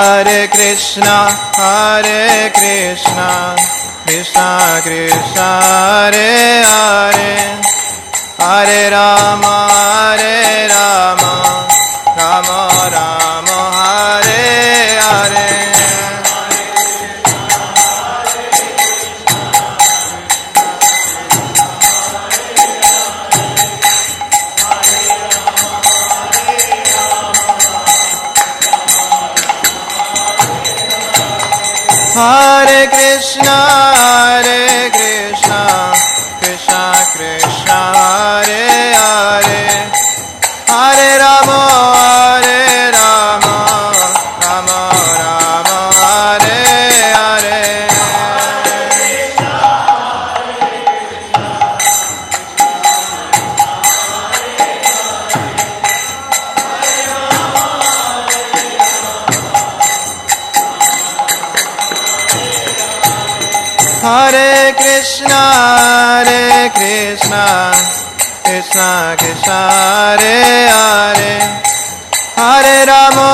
Hare Krishna, Krishna Krishna, Hare Hare, Hare Rama, Rama Rama, Hare Hare. Hare Krishna, Krishna Krishna, Hare Hare, Hare Rama, Rama Rama, Hare Hare. Hare Krishna, Krishna Krishna, Hare Hare, Hare Rama,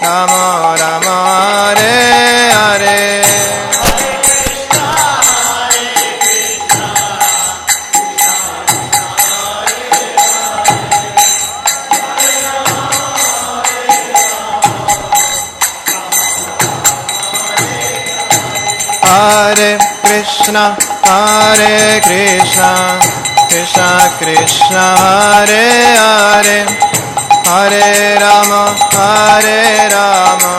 Rama Rama, Hare Hare. Hare Krishna, Krishna Krishna, Hare Hare, Hare Rama,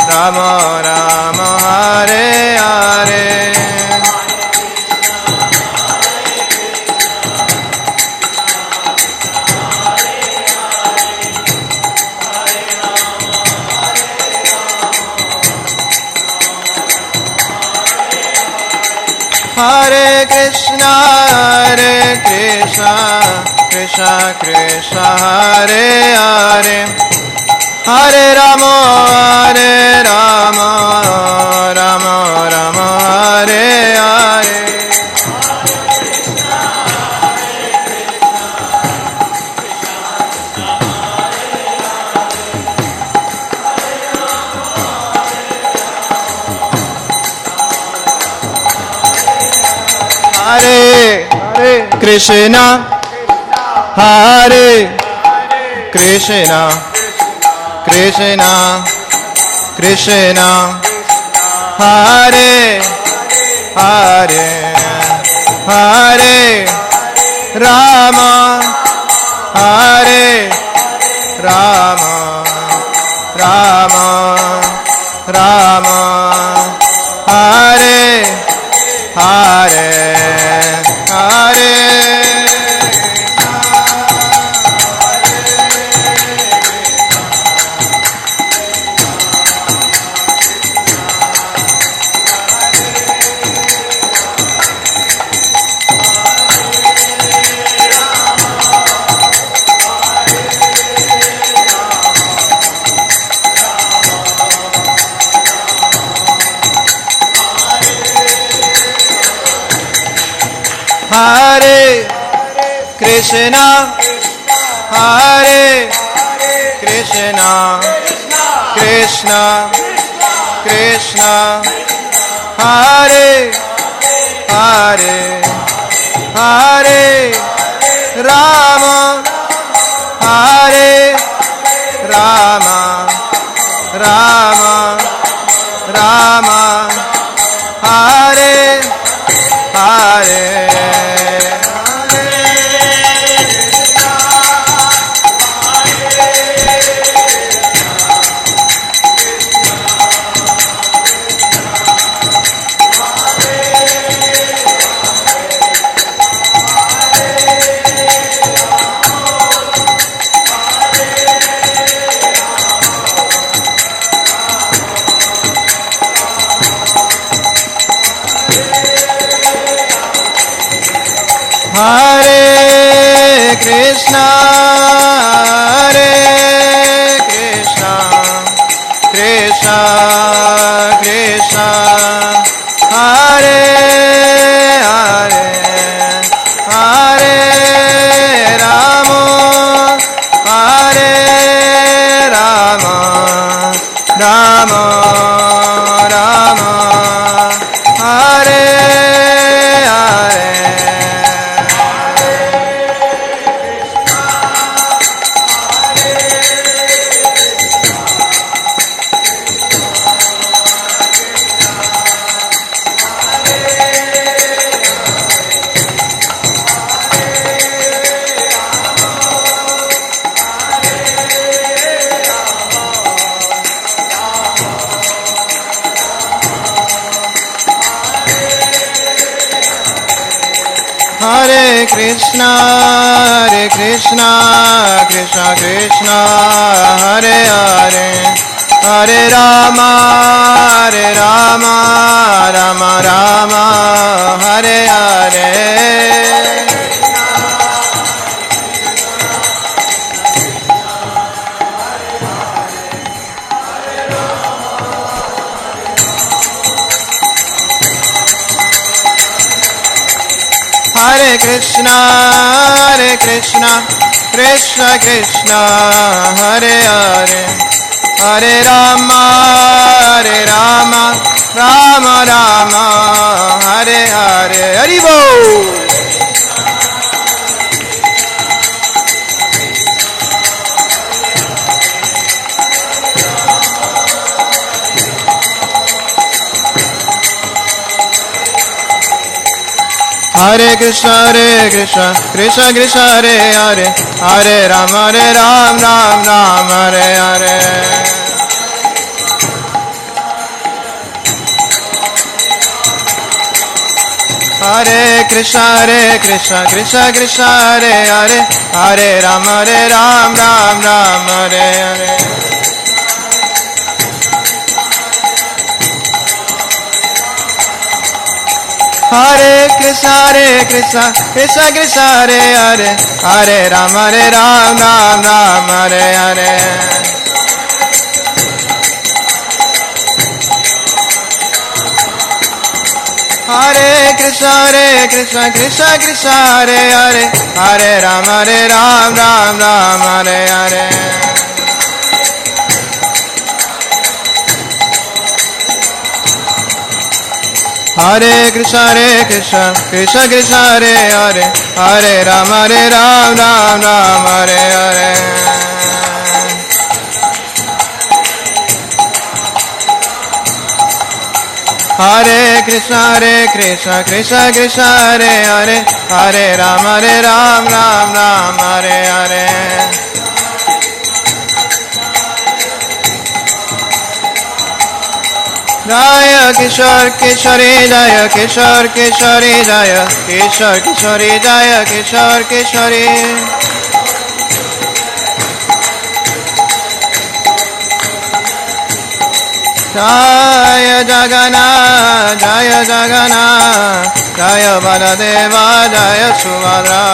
Rama Rama, Hare Hare. Hare Krishna, Krishna Krishna, Hare Hare, Hare Rama, Rama Rama, Hare Hare. Hare Krishna, Hare Krishna, Krishna Krishna, Hare Hare, Hare Rama, Hare Rama Rama Rama, Hare Hare Hare. Hare Krishna, Hare Krishna, Krishna Krishna, Hare Hare, Hare Rama, Hare Rama Rama Rama, Hare Hare. Hare Krishna, Krishna Krishna Krishna, Hare Hare, Hare Rama, Hare Rama Hare Krishna, Krishna Krishna, Hare Hare, Hare Rama, Rama Rama, Hare Hare. Hare Krishna, Krishna Krishna, Hare Hare, Hare Rama, Rama Rama, Hare Hare. Hari Bol. Hare Krishna, Krishna Krishna, Hare Hare, Hare Ram, Ram Hare Hare. Hare Krishna, Krishna Krishna, Hare Hare, Hare Ram, Ram Hare Hare. Hare Krishna, Krishna Krishna, Hare Hare, Hare Ram, Ram Hare Hare. Hare Krishna, Krishna Krishna, Hare Hare, Hare Ram, Ram Hare Hare. Hare Krishna, Krishna Krishna, Hare Hare, Hare Ram, Ram Hare Hare. Hare Krishna, Krishna Krishna, Hare Hare, Hare Ram, Ram Hare Hare. Jaya Kishore Kishore, Jaya Kishore Kishore, Jaya Kishore Kishore, Jaya Kishore Kishore. Jaya Jagannath, Jaya Jagannath, Jaya Baladeva, Jaya Subhadra.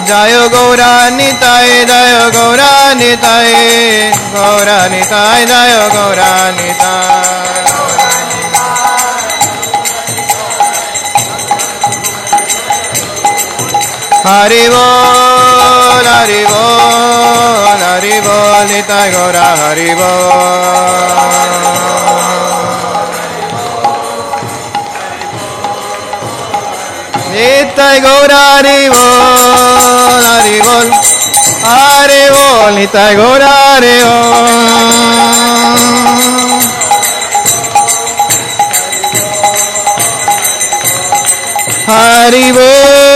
Jaya Gaura Nitai, Jaya Gaura Nitai, Gaura Nitai, Jaya Gaura Nitai. Hari Bol, Hari Bol, Hari Bol, Nitai Gaura Hari Bol. Nitai Gaura Hari Bol, Hari Bol, Hari Bol, Nitai Gaura Hari Bol. Hari Bol,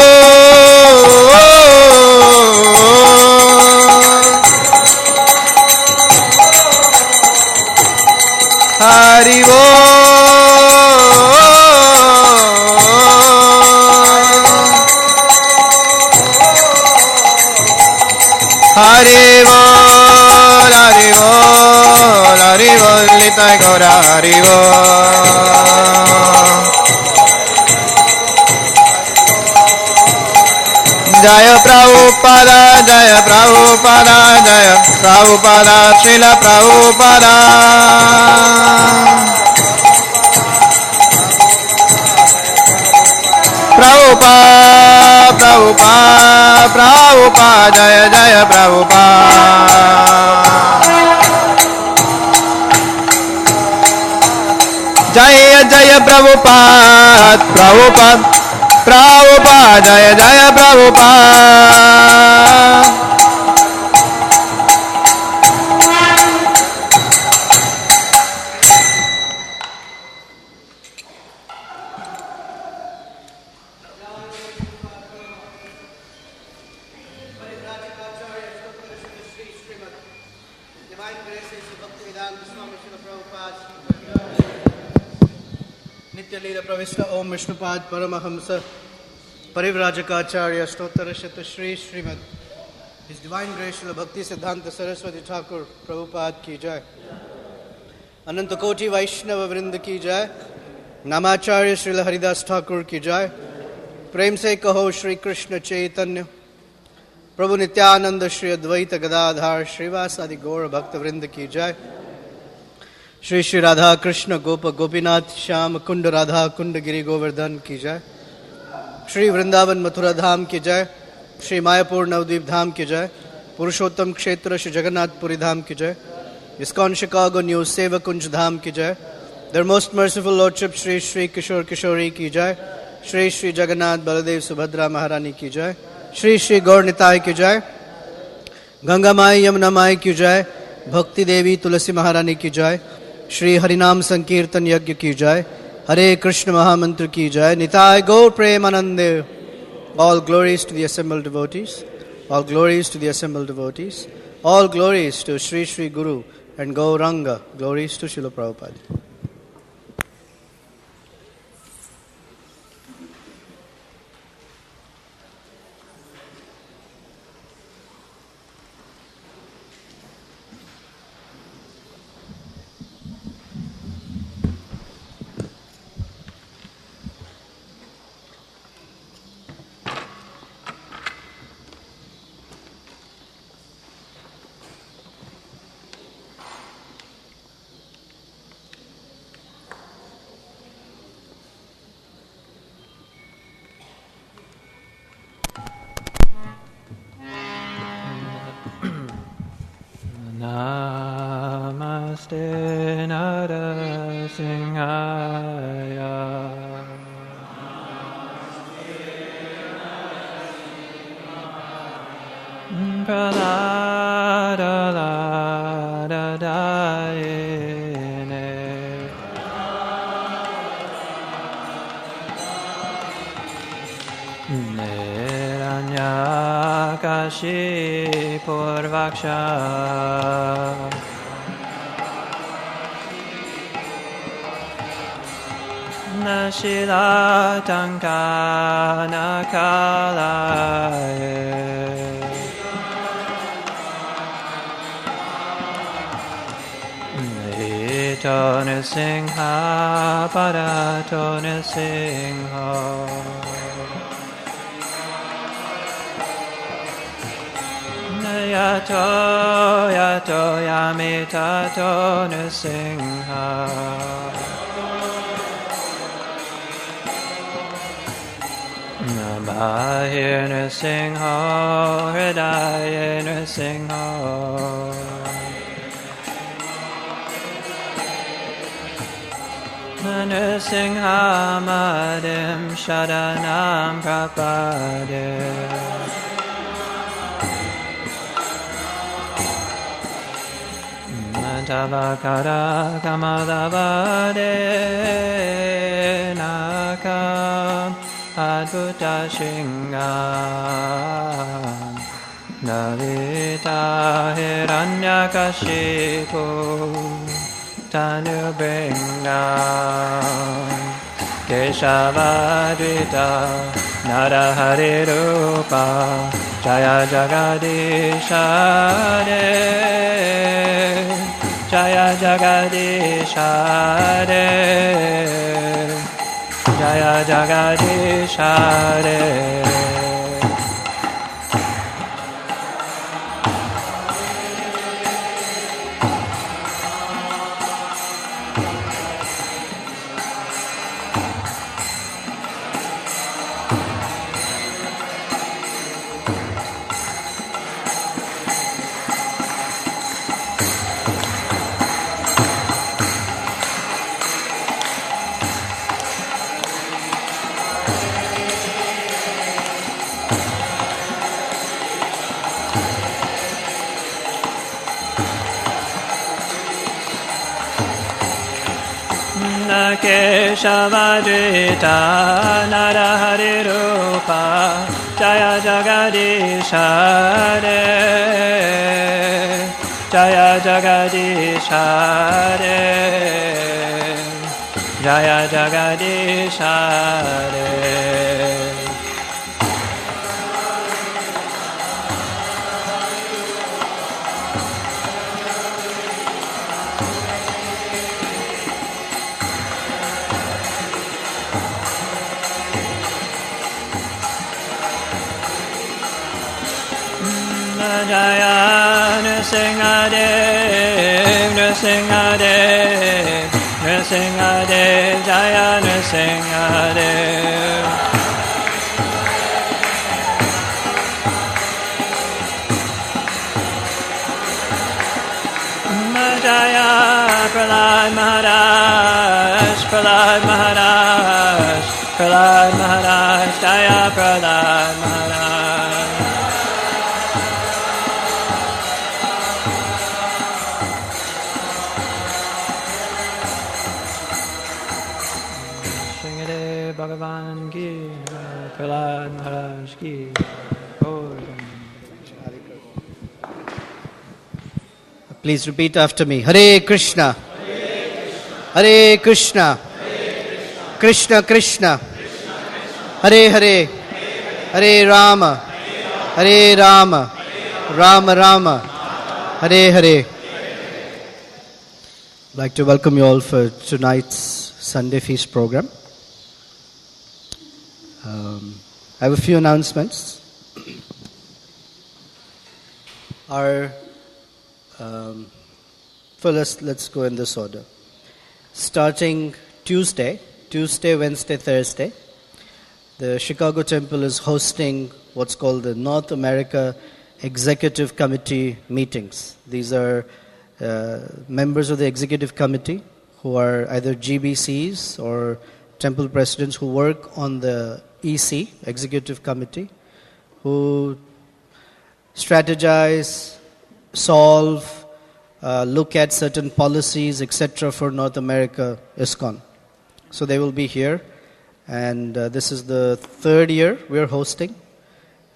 Hari Bol, Hari Bol, Hari Bol, Hari Bol, Nitai Gaura Hari Bol. Jaya Prabhupada, Jaya Prabhupada, Jaya Prabhupada, Srila Prabhupada. Prabhupada, Prabhupada, Prabhupada, Jaya Jaya Prabhupada. Jaya Jaya Prabhupada, Prabhupada, Prabhupada, Jaya Jaya Prabhupada. Divine graces of Bhaktivedanta Swami Srila Prabhupada Nitya Pravishta Om Vishnupad Paramahamsa Parivrajacharya Stotara Shata Shri Srimad His Divine Grace Srila Bhakti Siddhanta Saraswati Thakur Prabhupada Ki Jai Ananta Koti Vaishnava Vrinda Ki Jai Namacharya Srila Haridas Thakur Ki Jai Prem Se Kaho Shri Krishna Chaitanya Prabhu Nityananda Shri Advaita Gadadhar Srivasadi Gaura Bhakta Vrinda Ki Jai Shri Shri Radha Krishna Gopa Gopinath Shyam Kunda Radha Kunda Giri Govardhan Ki Jai Shri Vrindavan Mathura Dham Ki Jai Shri Mayapur Navdeep Dham Ki Jai Purushottam Kshetra Shri Jagannath Puri Dham Ki Jai ISKCON Chicago New Seva Kunj Dham Ki Jai Their Most Merciful Lordship Shri Shri Kishore Kishori Ki Jai Shri Shri Jagannath Baladev Subhadra Maharani Ki Jai Shri Shri Gaur Nitai Ki Jai Ganga Mai Yamuna Mai Ki Jai Bhakti Devi Tulasi Maharani Ki Jai Shri Harinam Sankirtan Yagya Ki Jai Hare Krishna Mahamantra Ki Jai Nitai Gaur Premanande. All glories to the assembled devotees. All glories to the assembled devotees. All glories to Shri Shri Guru and Gauranga. Glories to Srila Prabhupada. Namaste Narasimhaya Praladadayine Niranyakashipurvaksha Nashilatankanakalaye Nito Nisingha Parato Nisingha Yato Yato Yamitato Nisingha Bahir Nrsimha, Hridaya Nrsimha Nrsimha Madim Sharanam Prapade Tavakara Kamadavade Nakam Advuta Shingam Navita Hiranyakashipu Tanubringam Keshavadvita Narahari Rupa Jaya Jagadishade Jaya Jagadishade Jaya Jagadishare Keshavadvita Narahari Rupa Jaya Jagadishare Jaya Jagadishare Jaya Jagadish Hare. Jaya Nrsingadev, Nrsingadev, Nrsingadev, Jaya Nrsingadev. Jaya Prahlad Maharaj, Prahlad Maharaj, Prahlad Maharaj, Jaya Prahlad Maharaj. Bhagavan ki, Prahlad Maharaj ki. Please repeat after me. Hare Krishna. Hare Krishna. Krishna Krishna. Hare Hare. Hare Rama. Hare Rama. Rama Rama. Hare Hare. I'd like to welcome you all for tonight's Sunday Feast program. I have a few announcements. Let's go in this order. Starting Tuesday, Wednesday, Thursday, the Chicago Temple is hosting what's called the North America Executive Committee meetings. These are members of the Executive Committee who are either GBCs or temple presidents who work on the EC, Executive Committee, who strategize, solve, look at certain policies, etc. for North America ISKCON. So they will be here, and this is the third year we are hosting,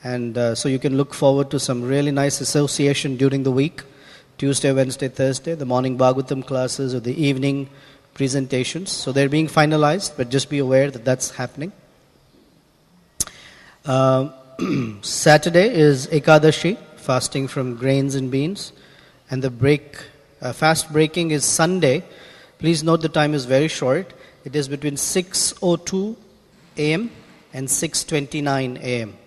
and so you can look forward to some really nice association during the week, Tuesday, Wednesday, Thursday, the morning Bhagavatam classes or the evening presentations. So they're being finalized, but just be aware that that's happening. Saturday is Ekadashi, fasting from grains and beans, and the fast breaking is Sunday. Please note the time is very short. It is between 6:02 a.m. and 6:29 a.m.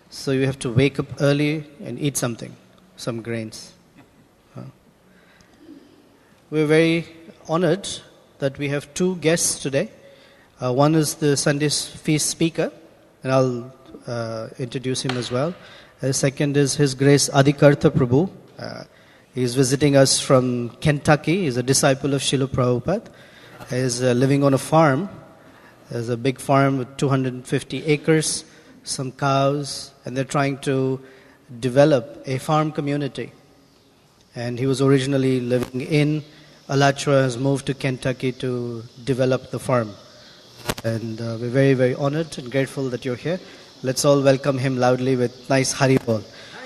So you have to wake up early and eat something, some grains. We're very honored that we have two guests today. One is the Sunday Feast speaker, and I'll introduce him as well. The second is His Grace Adikartha Prabhu. He's visiting us from Kentucky. He's a disciple of Srila Prabhupada. He's living on a farm. There's a big farm with 250 acres, some cows, and they're trying to develop a farm community. And he was originally living in Alachua, has moved to Kentucky to develop the farm. And we're very, very honored and grateful that you're here. Let's all welcome him loudly with nice Hari Bol.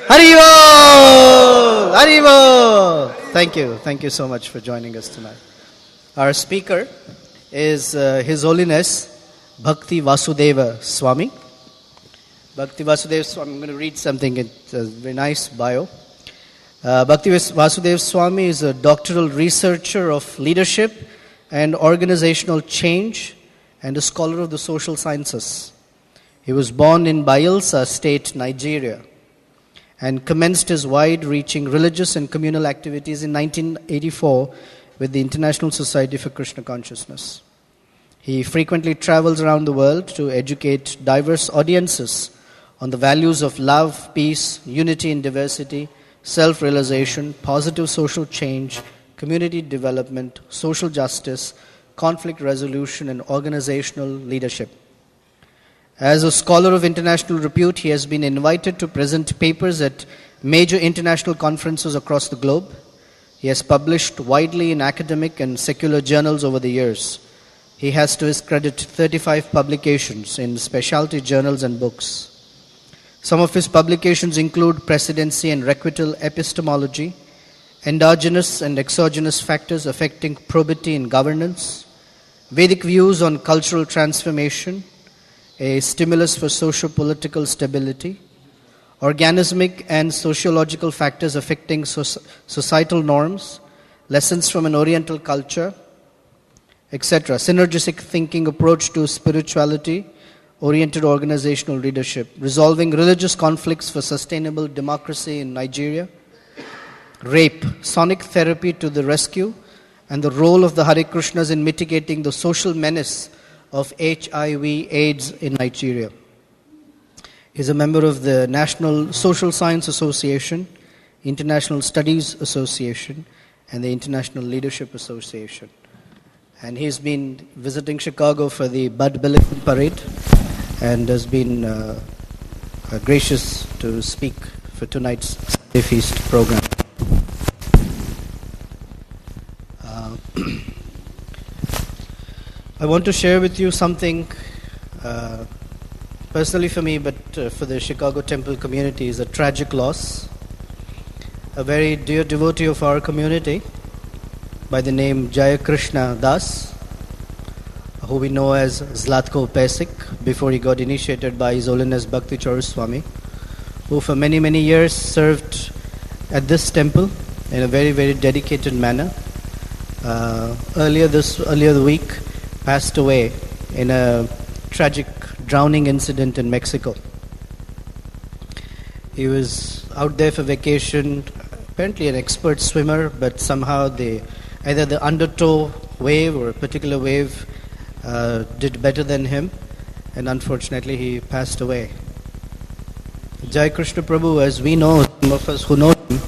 Hari Bol! Hari Bol! Thank you. Thank you so much for joining us tonight. Our speaker is His Holiness Bhakti Vasudeva Swami. Bhakti Vasudeva Swami, I'm going to read something. It's a very nice bio. Bhakti Vasudeva Swami is a doctoral researcher of leadership and organizational change and a scholar of the social sciences. He was born in Bayelsa State, Nigeria, and commenced his wide-reaching religious and communal activities in 1984 with the International Society for Krishna Consciousness. He frequently travels around the world to educate diverse audiences on the values of love, peace, unity in diversity, self-realization, positive social change, community development, social justice, conflict resolution, and organizational leadership. As a scholar of international repute, he has been invited to present papers at major international conferences across the globe. He has published widely in academic and secular journals over the years. He has to his credit 35 publications in specialty journals and books. Some of his publications include Presidency and Requital Epistemology, Endogenous and Exogenous Factors Affecting Probity in Governance, Vedic views on cultural transformation, a stimulus for socio-political stability, organismic and sociological factors affecting societal norms, lessons from an Oriental culture, etc. Synergistic thinking approach to spirituality, oriented organizational leadership, resolving religious conflicts for sustainable democracy in Nigeria, rape, sonic therapy to the rescue, and the role of the Hare Krishnas in mitigating the social menace of HIV/AIDS in Nigeria. He is a member of the National Social Science Association, International Studies Association, and the International Leadership Association. And he's been visiting Chicago for the Bud Billiken Parade and has been gracious to speak for tonight's Sunday Feast program. I want to share with you something personally for me, but for the Chicago Temple community, is a tragic loss. A very dear devotee of our community by the name Jaya Krishna Das, who we know as Zlatko Pesik, before he got initiated by His Holiness Bhakti Charu Swami, who for many, many years served at this temple in a very, very dedicated manner. Earlier the week, passed away in a tragic drowning incident in Mexico. He was out there for vacation, apparently an expert swimmer, but somehow either the undertow wave or a particular wave did better than him, and unfortunately he passed away. Jai Krishna Prabhu, as we know, some of us who know him,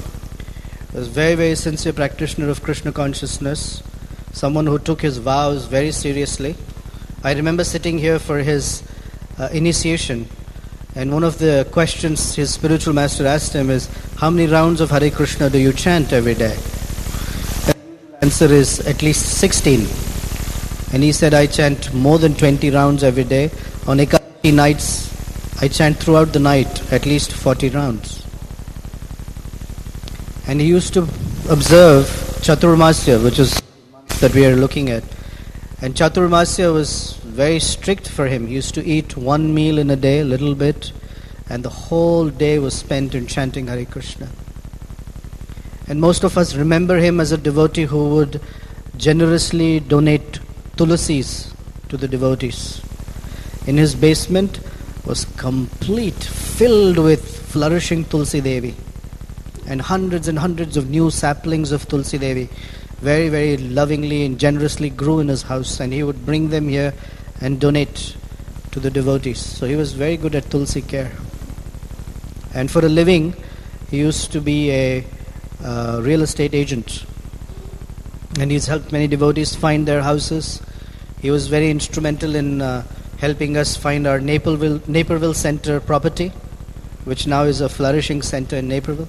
was a very, very sincere practitioner of Krishna consciousness, someone who took his vows very seriously. I remember sitting here for his initiation, and one of the questions his spiritual master asked him is, how many rounds of Hare Krishna do you chant every day? The answer is at least 16. And he said, I chant more than 20 rounds every day. On Ekadasi nights, I chant throughout the night at least 40 rounds. And he used to observe Chaturmasya, which is that we are looking at. And Chaturmasya was very strict for him. He used to eat one meal in a day, a little bit, and the whole day was spent in chanting Hare Krishna. And most of us remember him as a devotee who would generously donate tulasis to the devotees. In his basement was complete, filled with flourishing Tulsi Devi, and hundreds of new saplings of Tulsi Devi very, very lovingly and generously grew in his house, and he would bring them here and donate to the devotees. So he was very good at Tulsi care. And for a living, he used to be a real estate agent, and he's helped many devotees find their houses. He was very instrumental in helping us find our Naperville Center property, which now is a flourishing center in Naperville.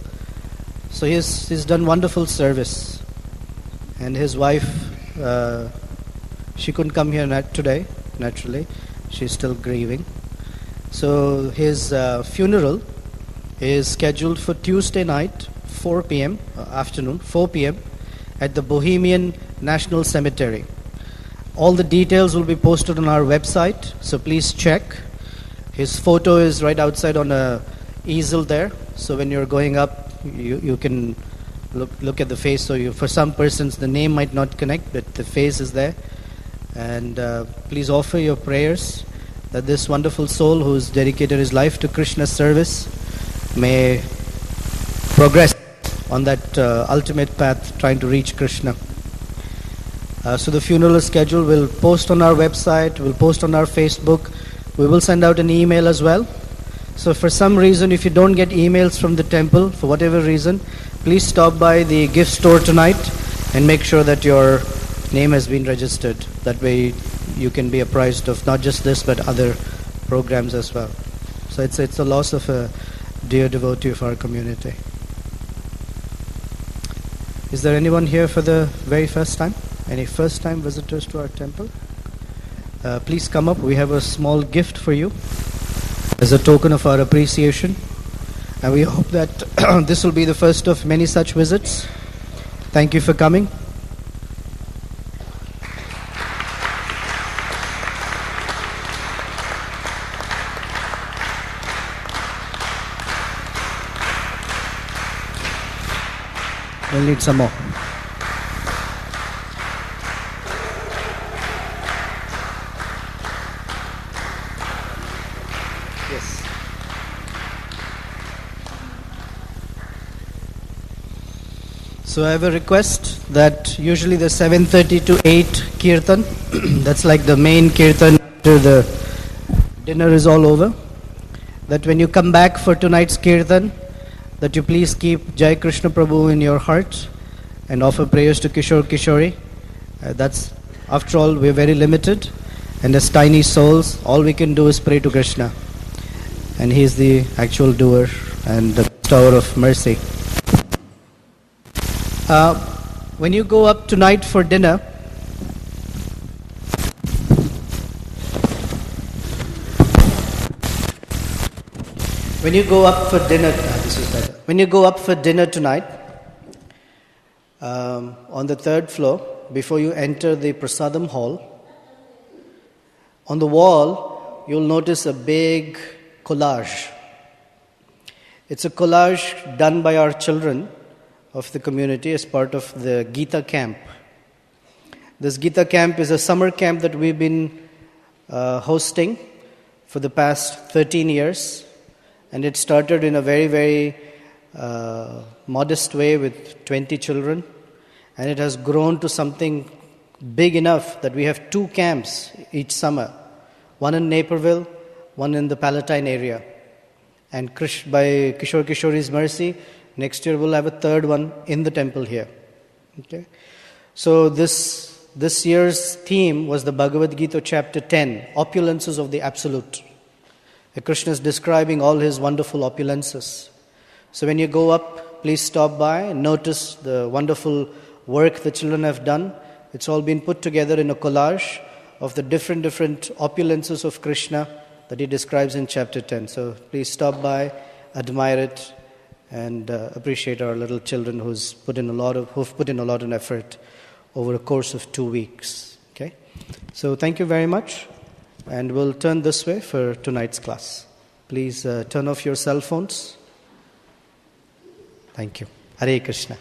So he's done wonderful service. And his wife, she couldn't come here today, naturally. She's still grieving. So his funeral is scheduled for Tuesday night, 4 p.m., afternoon, 4 p.m., at the Bohemian National Cemetery. All the details will be posted on our website, so please check. His photo is right outside on a easel there, so when you're going up, you can look at the face. So for some persons, the name might not connect, but the face is there. And please offer your prayers that this wonderful soul who's dedicated his life to Krishna's service may progress on that ultimate path, trying to reach Krishna. So the funeral is scheduled. We'll post on our website, we'll post on our Facebook, we will send out an email as well. So for some reason, if you don't get emails from the temple, for whatever reason, please stop by the gift store tonight and make sure that your name has been registered. That way you can be apprised of not just this but other programs as well. So it's a loss of a dear devotee of our community. Is there anyone here for the very first time? Any first time visitors to our temple? Please come up. We have a small gift for you as a token of our appreciation. And we hope that this will be the first of many such visits. Thank you for coming. We'll need some more. Yes. So I have a request that usually the 7:30 to 8 kirtan, that's like the main kirtan after the dinner is all over, that when you come back for tonight's kirtan, that you please keep Jai Krishna Prabhu in your heart and offer prayers to Kishore Kishori. That's, after all, we're very limited, and as tiny souls, all we can do is pray to Krishna. And he is the actual doer and the bestower of mercy. When you go up tonight for dinner, When you go up for dinner tonight, on the third floor, before you enter the prasadam hall, on the wall, you'll notice a big collage. It's a collage done by our children of the community as part of the Gita camp. This Gita camp is a summer camp that we've been hosting for the past 13 years. And it started in a very, very modest way with 20 children. And it has grown to something big enough that we have 2 camps each summer. One in Naperville, one in the Palatine area. And by Kishore Kishori's mercy, next year we'll have a third one in the temple here. Okay. So this year's theme was the Bhagavad Gita chapter 10, Opulences of the Absolute. Krishna is describing all his wonderful opulences. So when you go up, please stop by and notice the wonderful work the children have done. It's all been put together in a collage of the different opulences of Krishna that he describes in chapter 10. So please stop by, admire it, and appreciate our little children who've put in a lot of effort over a course of 2 weeks. Okay, so thank you very much. And we'll turn this way for tonight's class. Please turn off your cell phones. Thank you. Hare Krishna.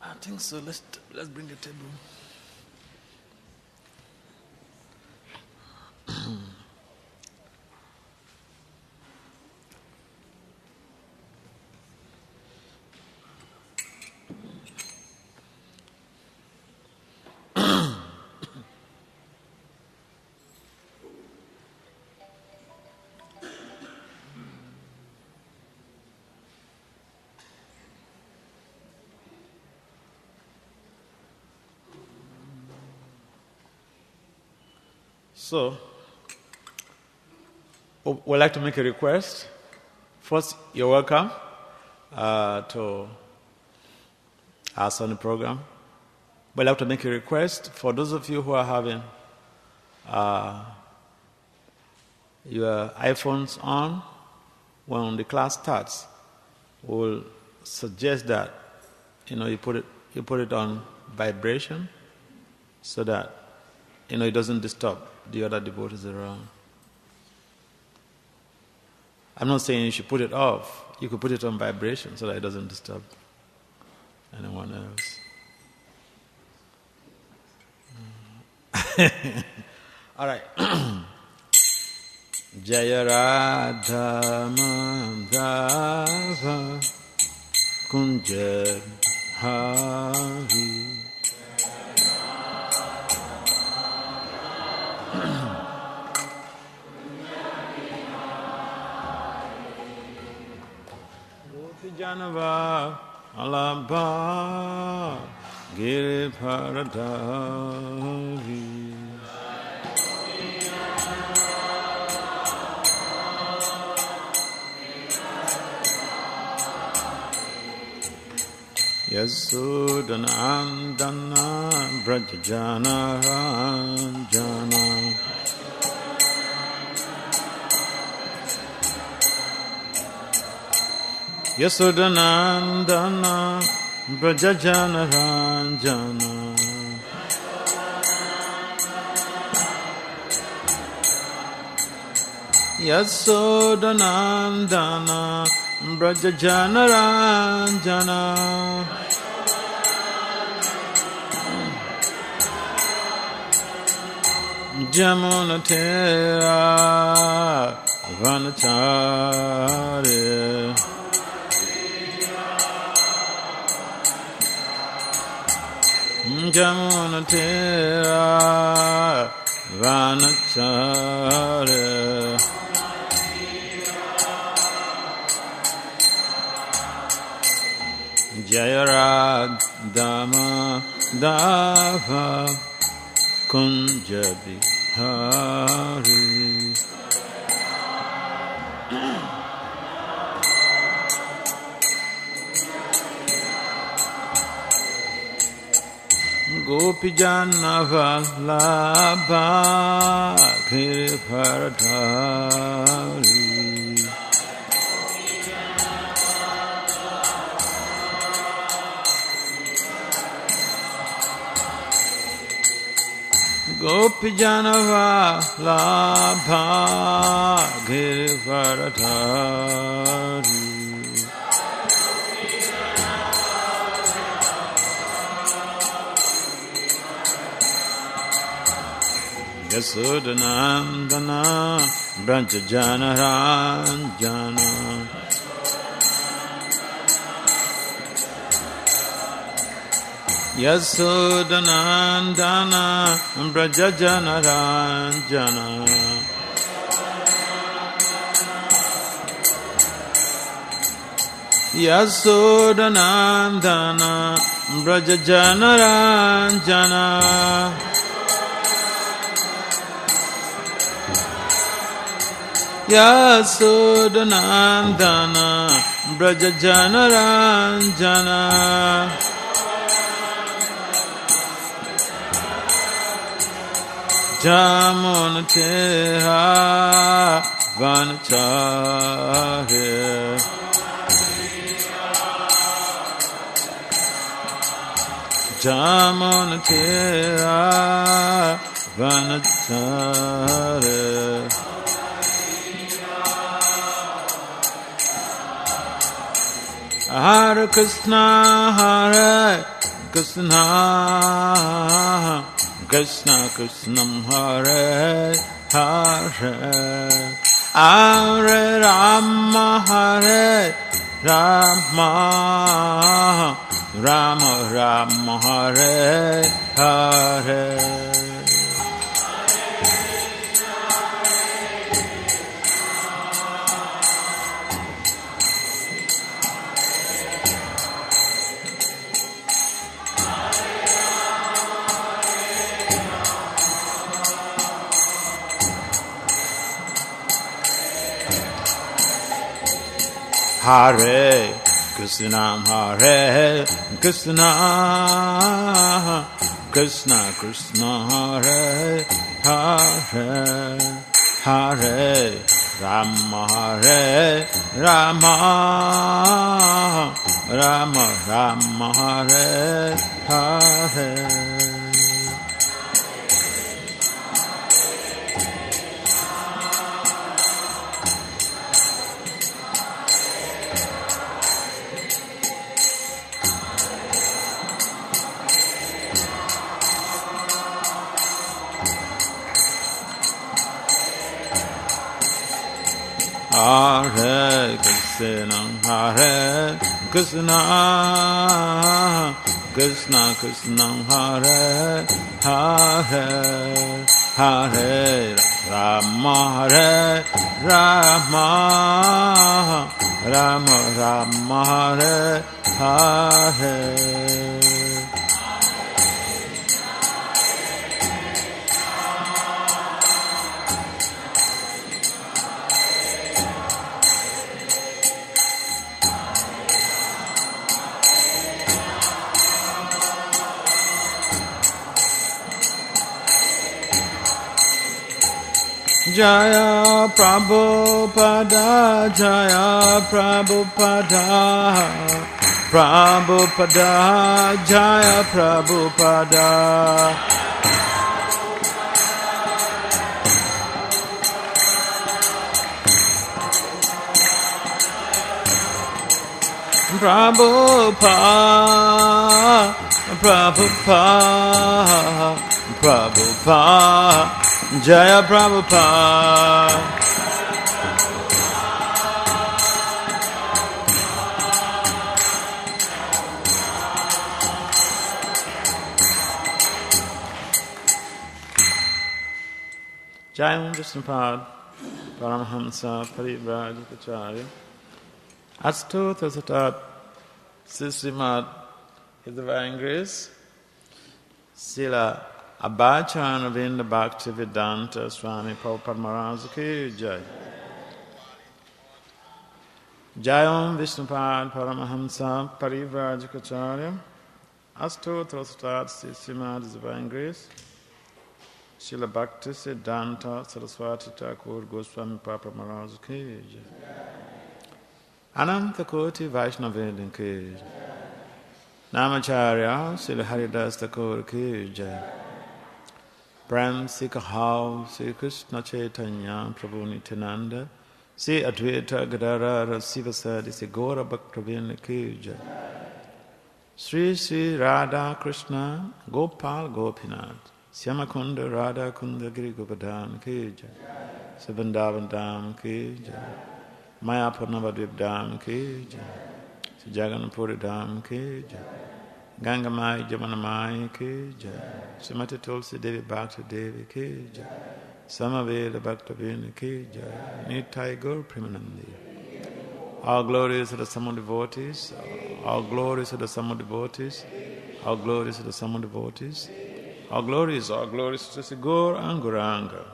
I think so. Let's bring the table. So, we'd like to make a request. First, you're welcome to our Sunday program. We'd like to make a request for those of you who are having your iPhones on when the class starts. We'll suggest that you put it on vibration so that it doesn't disturb the other devotees around. I'm not saying you should put it off. You could put it on vibration so that it doesn't disturb anyone else. All right. Jaya Radha Madhava Kunja Hari Janava Alabha Giri Paradari Yasudhanandana Brajajana Ranjana Yasudhanandana Brajajana Ranjana Yasudhanandana Brajajana Ranjana Jamuna Tera Vanacharya Jamuna Tera Vanacharya Jaya Radha Madhava Kunja Bihari Gopijana Vallabha Giriparadhari Gopijana Vallabha Giriparadhari Yasudhanandana Brajajana Ranjana Yasudhanandana Brajajana Ranjana Yasudhanandana Brajajana Ranjana Yasudhanandana Brajajana Ranjana Jamuna Tera Vanacharya Jamuna Tera Vanacharya Hare Krishna Hare Krishna Krishna Krishna Hare Hare Hare Rama Hare Rama Rama Rama Hare Hare Hare Krishna Hare Krishna Krishna Krishna Hare Hare Hare Rama Hare Rama Rama Rama Hare Hare Hare Krishna Hare Krishna Krishna Krishna Hare Hare Hare Rama Hare Rama Rama Rama Hare Hare Jaya Prabhupada Jaya Prabhupada Prabhupada Jaya Prabhupada Prabhupada Prabhupada Prabhupada Jaya Prabhupada Jaya Vishnupad Paramahamsa Parivrajikacharya Astotra Satat Sisrimad His Divine Grace Sila Abhacharya Vinda Bhakti Vedanta Swami Prabhupada Maharaj Ki Jai Jayam Vishnupad Paramahamsa Parivrajikacharya Astotra Satat Sisrimad His Divine Grace Srila Bhakti Siddhanta Saraswati Thakur Goswami Papa Maharaj Ki Jai Ananta Koti Vaishnavendin Ki Jai Namacharya Srila Haridas Thakur Ki Jai Prem Si Kahau Sri Krishna Chaitanya Prabhu Nityananda Si Advaita Gadara Sivasadi Si Gora Bhaktavinda Ki Jai Sri Sri Radha Krishna Gopal Gopinath Syamakunda Radha Kunda Giri Govardhan Ki Jai Sabandavan Dham Ki Jai Mayapur Navadvip Dham Ki Jai Jaganapuri Dham Ki Jai Gangamai Jamanamai Ki Jai Srimati Tulsi Devi Bhakti Devi Ki Jai Samaveda Bhaktavinda Ki Jai Nitai Gaur Premanandi. All glories to the Samu devotees, all glories to the Samu devotees, all glories to the Samu devotees. All glories to Sri Gaur and Gauranga.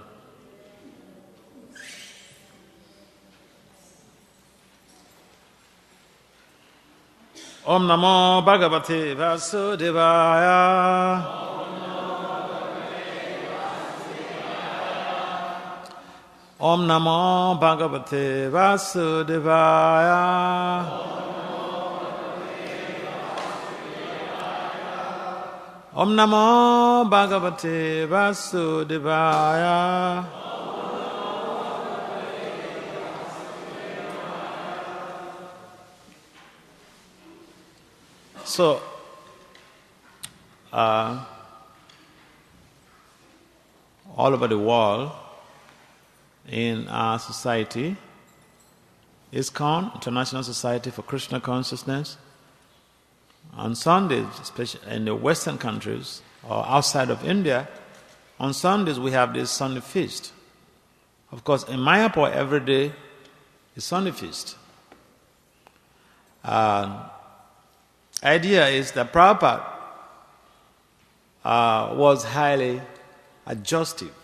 Om Namo Bhagavate Vasudevaya. Om Namo Bhagavate Vasudevaya. Om Namo Bhagavate Vasudevaya. So, all over the world in our society, ISKCON, International Society for Krishna Consciousness. On Sundays, especially in the Western countries or outside of India, on Sundays we have this Sunday feast. Of course, in Mayapur every day is Sunday feast. Idea is that Prabhupada was highly adjustive.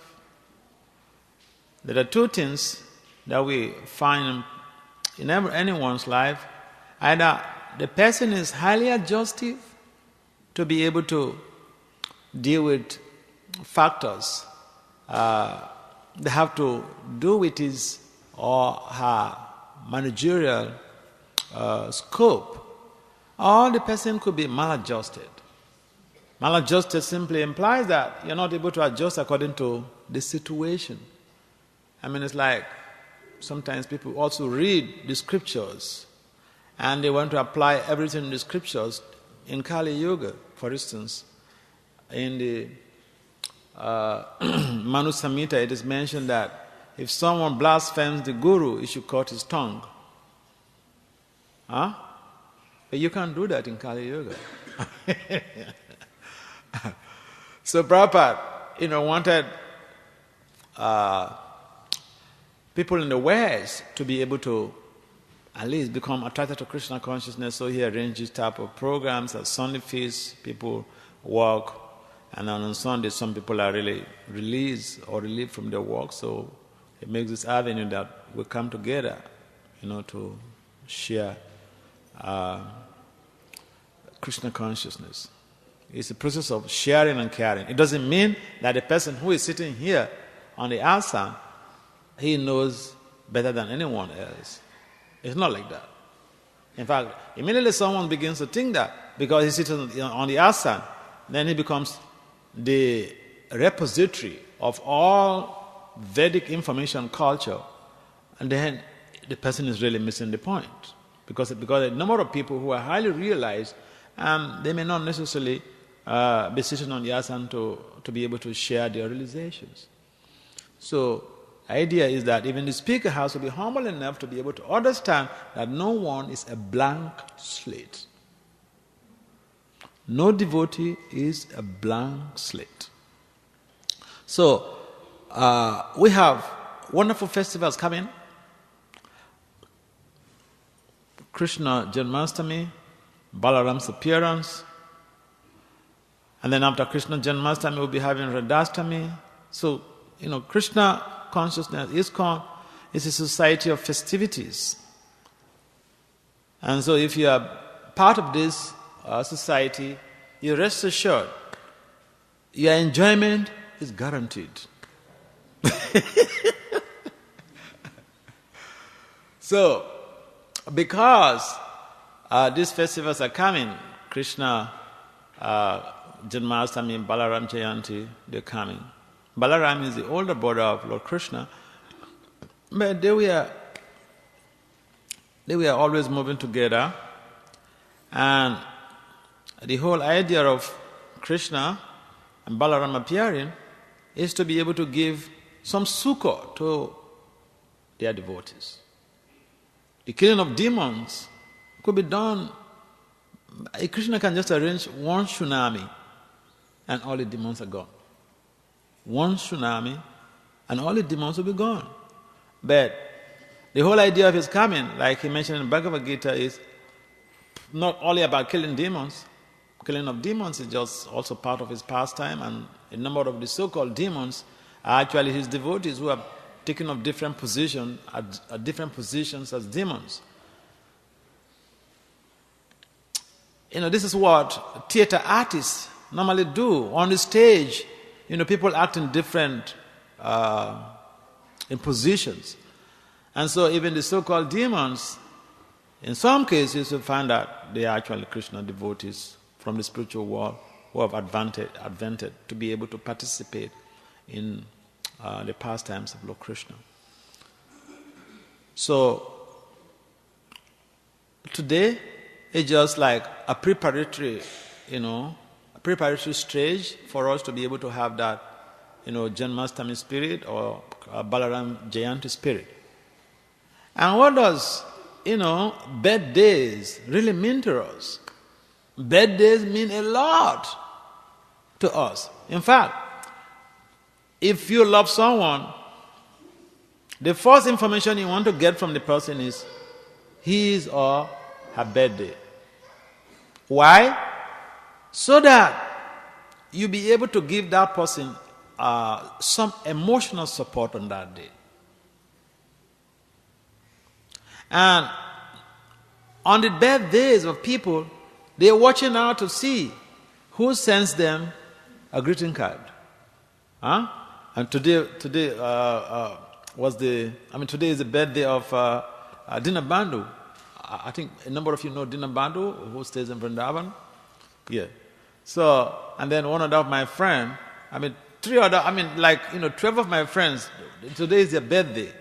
There are two things that we find in anyone's life. Either the person is highly adjustive to be able to deal with factors they have to do with his or her managerial scope, or the person could be maladjusted. Maladjusted simply implies that you're not able to adjust according to the situation. I mean, it's like sometimes people also read the scriptures and they want to apply everything in the scriptures. In Kali Yuga, for instance, in the Manu Samhita, it is mentioned that if someone blasphemes the Guru, he should cut his tongue. Huh? But you can't do that in Kali Yuga. So Prabhupada, wanted people in the West to be able to at least become attracted to Krishna consciousness, so he arranged this type of programs at Sunday feasts. People work, and then on Sunday some people are really released or relieved from their work, so it makes this avenue that we come together, to share Krishna consciousness. It's a process of sharing and caring. It doesn't mean that the person who is sitting here on the outside, he knows better than anyone else. It's not like that. In fact, immediately someone begins to think that because he sits on the outside, then he becomes the repository of all Vedic information culture, and then the person is really missing the point. Because a number of people who are highly realized, they may not necessarily be sitting on the outside to be able to share their realizations. So, the idea is that even the speaker has to be humble enough to be able to understand that no one is a blank slate. No devotee is a blank slate. So, we have wonderful festivals coming. Krishna Janmashtami, Balaram's appearance, and then after Krishna Janmashtami we'll be having Radhashtami. So, Krishna consciousness, ISKCON, is a society of festivities. And so if you are part of this society, you rest assured, your enjoyment is guaranteed. So, because these festivals are coming, Krishna Janmashtami, Balaram Jayanti, they're coming. Balaram is the older brother of Lord Krishna, but they were always moving together, and the whole idea of Krishna and Balaram appearing is to be able to give some succor to their devotees. The killing of demons could be done. Krishna can just arrange one tsunami and all the demons are gone. One tsunami and all the demons will be gone. But the whole idea of his coming, like he mentioned in Bhagavad Gita, is not only about killing demons. Killing of demons is just also part of his pastime, and a number of the so-called demons are actually his devotees who have taken up different positions at different positions as demons. This is what theater artists normally do on the stage. People act in different in positions. And so even the so-called demons, in some cases you find that they are actually Krishna devotees from the spiritual world who have advented to be able to participate in the pastimes of Lord Krishna. So today it's just like a preparatory, preparatory stage for us to be able to have that, Janmashtami spirit or Balaram Jayanti spirit. And what does, birthdays really mean to us? Birthdays mean a lot to us. In fact, if you love someone, the first information you want to get from the person is his or her birthday. Why? So that you be able to give that person some emotional support on that day. And on the birthdays of people, they're watching out to see who sends them a greeting card. And today is the birthday of Dina Bandhu. I think a number of you know Dina Bandhu, who stays in Vrindavan. Yeah. So, and then one of my friends, 12 of my friends, today is their birthday.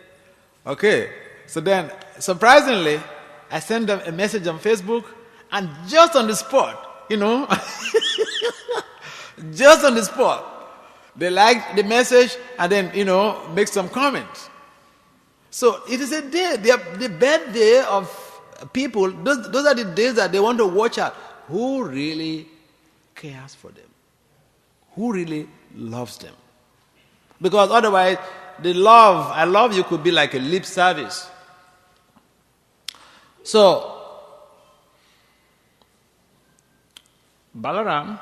Okay. So then, surprisingly, I sent them a message on Facebook, and just on the spot, just on the spot, they liked the message and then, make some comments. So it is a day, the birthday of people, those are the days that they want to watch out. Who really cares for them? Who really loves them? Because otherwise, the love, I love you, could be like a lip service. So, Balaram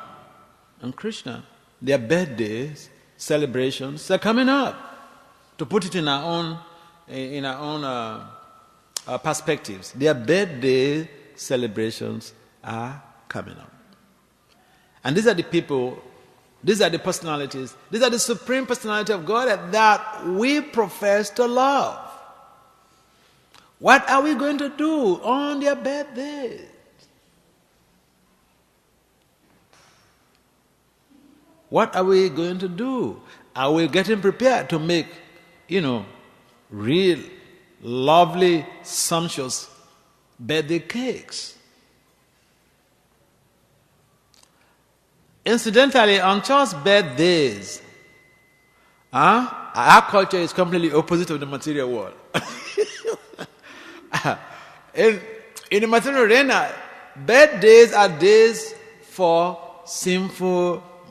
and Krishna, their birthdays, celebrations, are coming up. To put it in our own perspectives, their birthday celebrations are coming up. And these are the people, these are the personalities, these are the supreme personality of God that we profess to love. What are we going to do on their birthdays? What are we going to do? Are we getting prepared to make, real, lovely, sumptuous birthday cakes? Incidentally, on church birthdays, our culture is completely opposite of the material world. In the material arena, birthdays are days for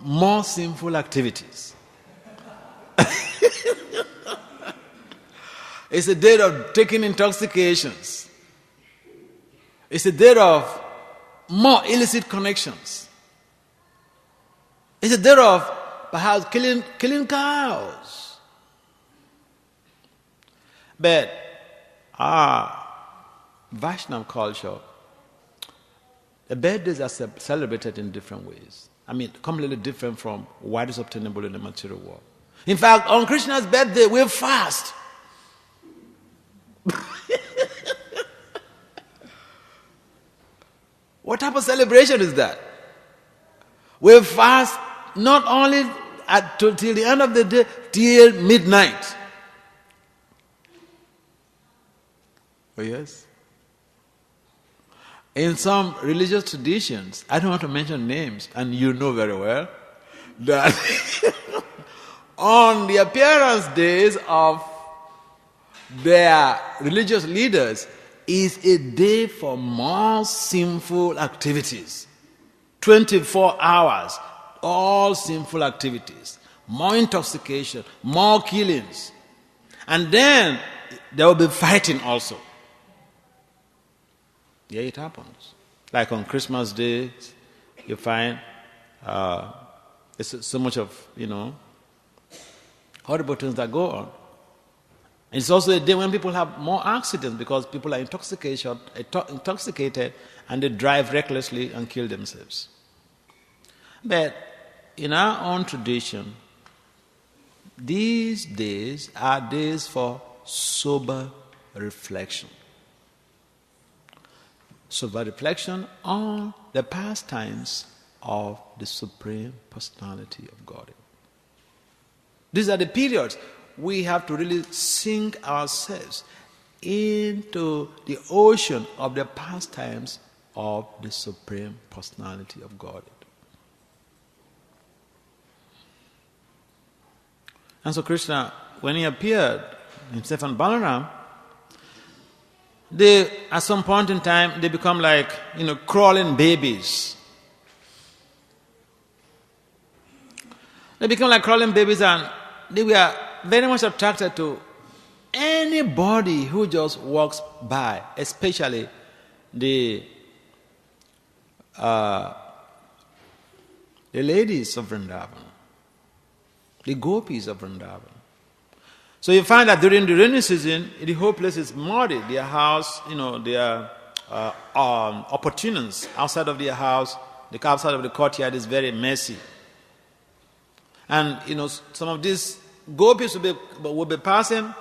more sinful activities. It's a day of taking intoxications. It's a day of more illicit connections. It's a day of perhaps killing cows. But Vaishnava culture, the birthdays are celebrated in different ways. Completely different from what is obtainable in the material world. In fact, on Krishna's birthday, we fast. What type of celebration is that? We fast not only till the end of the day, till midnight. Oh yes. In some religious traditions, I don't want to mention names, and you know very well, that on the appearance days of their religious leaders is a day for more sinful activities. 24 hours, all sinful activities, more intoxication, more killings. And then there will be fighting also. Yeah, it happens. Like on Christmas Day, you find it's so much of, horrible things that go on. It's also a day when people have more accidents because people are intoxicated and they drive recklessly and kill themselves. But in our own tradition, these days are days for sober reflection. Sober reflection on the pastimes of the Supreme Personality of God. These are the periods we have to really sink ourselves into the ocean of the pastimes of the Supreme Personality of God. And so Krishna, when he appeared, himself and Balaram, they, at some point in time, they become like, crawling babies. They become like crawling babies, and they were very much attracted to anybody who just walks by, especially the ladies of Vrindavan, the gopis of Vrindavan. So you find that during the rainy season, the whole place is muddy. Their house, their opportunities outside of their house, the outside of the courtyard is very messy. And, some of these gopis will be passing,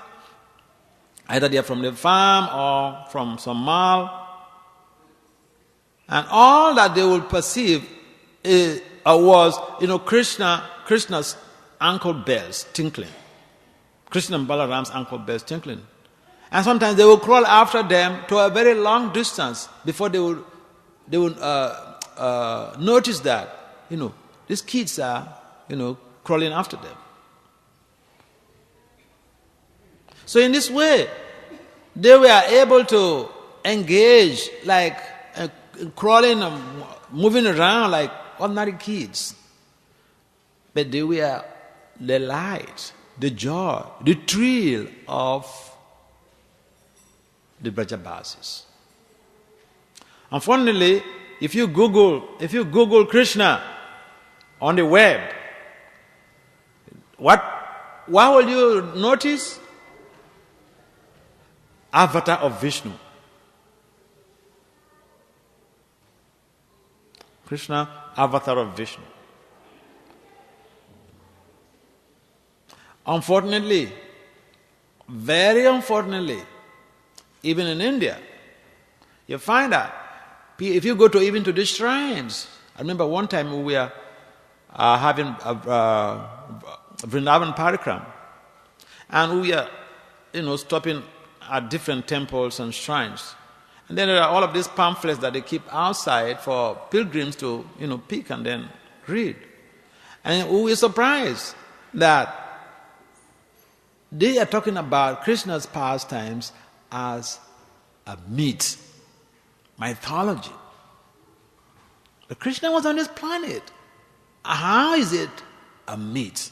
either they are from the farm or from some mall. And all that they will perceive was, Krishna's ankle bells tinkling. Krishna and Balaram's ankle bells tinkling. And sometimes they will crawl after them to a very long distance before they will notice that, these kids are, crawling after them. So in this way, they were able to engage, like crawling and moving around like ordinary kids. But they were the light, the joy, the thrill of the Brajabasis. Unfortunately, if you Google Krishna on the web, what will you notice? Avatar of Vishnu. Krishna, avatar of Vishnu. Unfortunately, very unfortunately, even in India, you find that if you go even to the shrines, I remember one time we were having a Vrindavan parikram, and we were, stopping at different temples and shrines. And then there are all of these pamphlets that they keep outside for pilgrims to, pick and then read. And we were surprised that they are talking about Krishna's pastimes as a myth, mythology. But Krishna was on this planet. How is it a myth?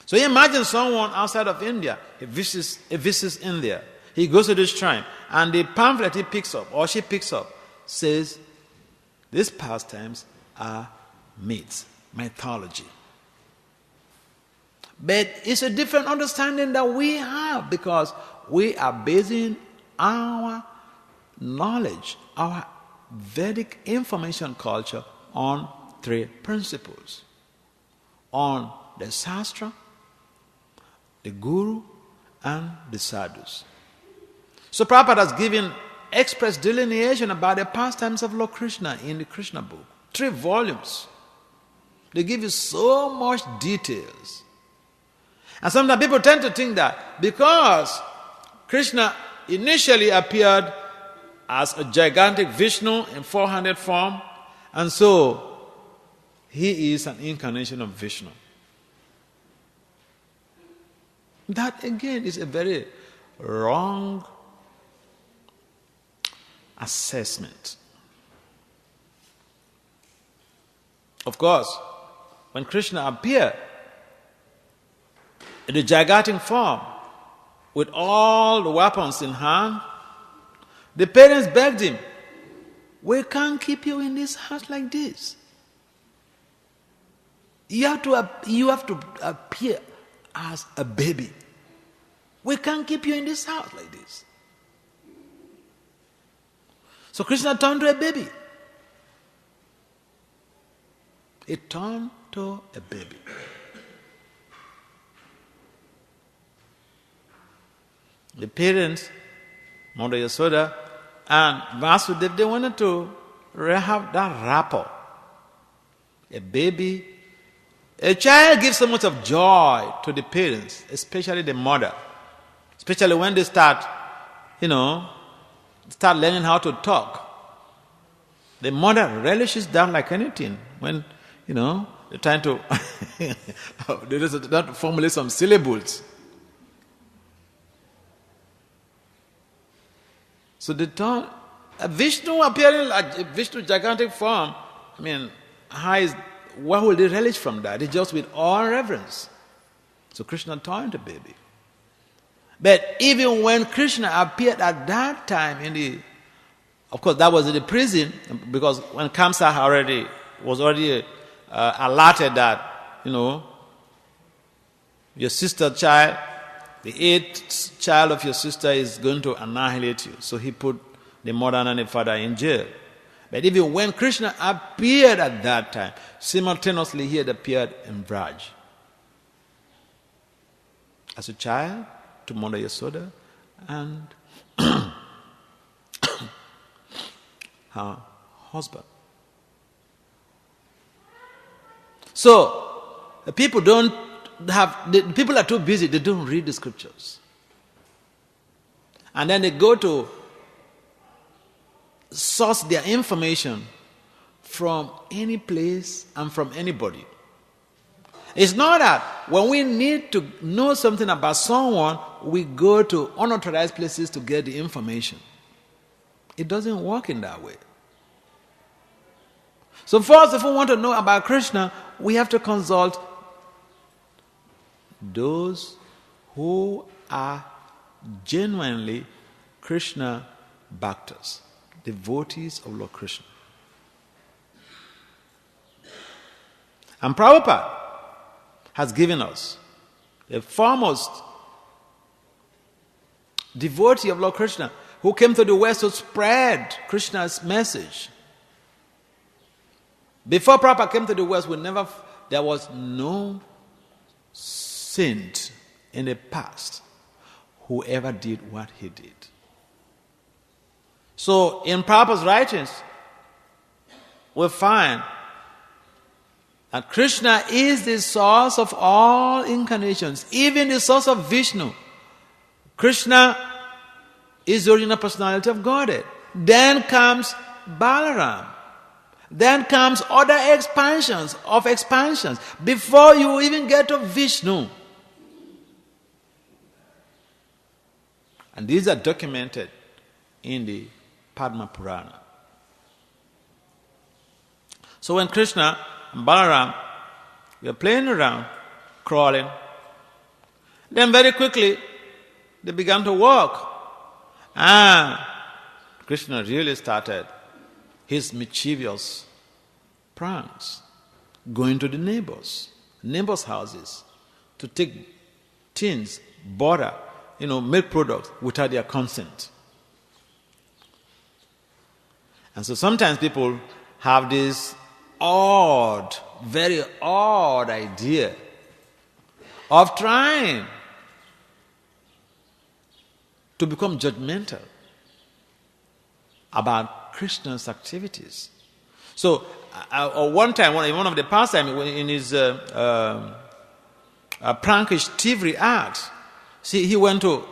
So you imagine someone outside of India, he visits India, he goes to this shrine, and the pamphlet he picks up, or she picks up, says, these pastimes are myths, mythology. But it's a different understanding that we have, because we are basing our knowledge, our Vedic information culture on three principles. On the Shastra, the Guru, and the Sadhus. So Prabhupada has given express delineation about the pastimes of Lord Krishna in the Krishna book. 3 volumes. They give you so much details. And sometimes people tend to think that because Krishna initially appeared as a gigantic Vishnu in 400 form, and so he is an incarnation of Vishnu. That again is a very wrong assessment. Of course, when Krishna appeared in the gigantic form with all the weapons in hand, the parents begged him, "We can't keep you in this house like this. You have to appear as a baby. We can't keep you in this house like this." So Krishna turned to a baby. He turned to a baby. The parents, Mother Yasoda and Vasudeva, they wanted to have that rapport. A baby, a child gives so much of joy to the parents, especially the mother. Especially when they start learning how to talk. The mother relishes that like anything. When, they're trying to formulate some syllables. So the term Vishnu appearing like Vishnu gigantic form, I mean, what will they relish from that? It's just with awe and reverence. So Krishna turned a baby. But even when Krishna appeared at that time of course that was in the prison, because when Kamsa was already alerted that, your sister child, the 8th child of your sister is going to annihilate you. So he put the mother and the father in jail. But even when Krishna appeared at that time, simultaneously he had appeared in Braj. As a child to Mother Yasoda and her husband. So the people people are too busy, they don't read the scriptures. And then they go to source their information from any place and from anybody. It's not that when we need to know something about someone, we go to unauthorized places to get the information. It doesn't work in that way. So first, if we want to know about Krishna, we have to consult those who are genuinely Krishna bhaktas, devotees of Lord Krishna. And Prabhupada has given us the foremost devotee of Lord Krishna who came to the West to spread Krishna's message. Before Prabhupada came to the West, there was no saint in the past who ever did what he did. So in Prabhupada's writings, we find that Krishna is the source of all incarnations, even the source of Vishnu. Krishna is the original personality of Godhead. Then comes Balaram. Then comes other expansions. Before you even get to Vishnu. And these are documented in the Padma Purana. So when Krishna and Balaram were playing around, crawling, then very quickly they began to walk. And Krishna really started his mischievous pranks, going to the neighbors' houses to take things, butter, milk products without their consent. And so sometimes people have this very odd idea of trying to become judgmental about Krishna's activities. So, one time, in one of the pastimes, in his prankish thievery acts, he went to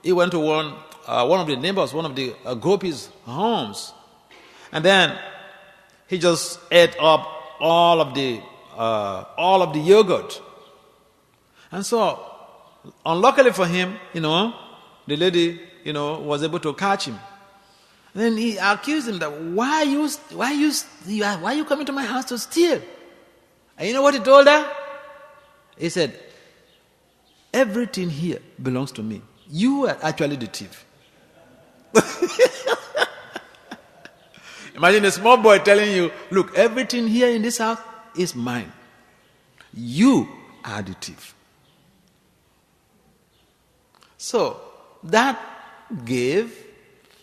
one of the neighbors, one of the gopis' homes, and then he just ate up all of the yogurt. And so, unluckily for him, the lady, was able to catch him. And then he accused him that why are you coming to my house to steal? And you know what he told her? He said, everything here belongs to me. You are actually the thief. Imagine a small boy telling you, look, everything here in this house is mine. You are the thief. So that gave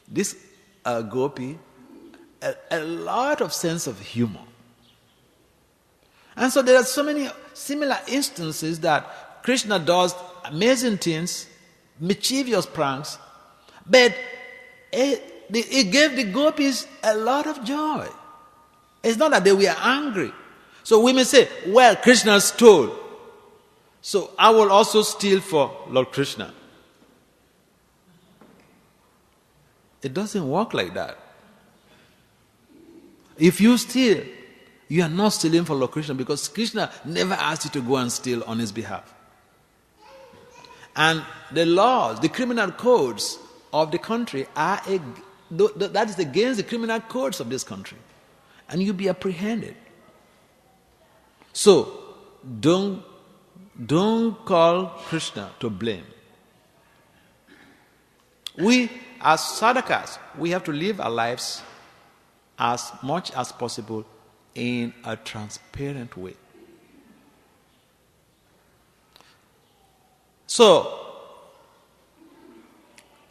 this gopi a lot of sense of humor. And so there are so many similar instances that Krishna does amazing things, mischievous pranks, but it gave the gopis a lot of joy. It's not that they were angry. So we may say, well, Krishna stole, so I will also steal for Lord Krishna. It doesn't work like that. If you steal You are not stealing for Lord Krishna because Krishna never asked you to go and steal on his behalf. And the laws, the criminal codes of the country that is against the criminal codes of this country. And you'll be apprehended. So, don't call Krishna to blame. We, as sadhakas, we have to live our lives as much as possible in a transparent way. So,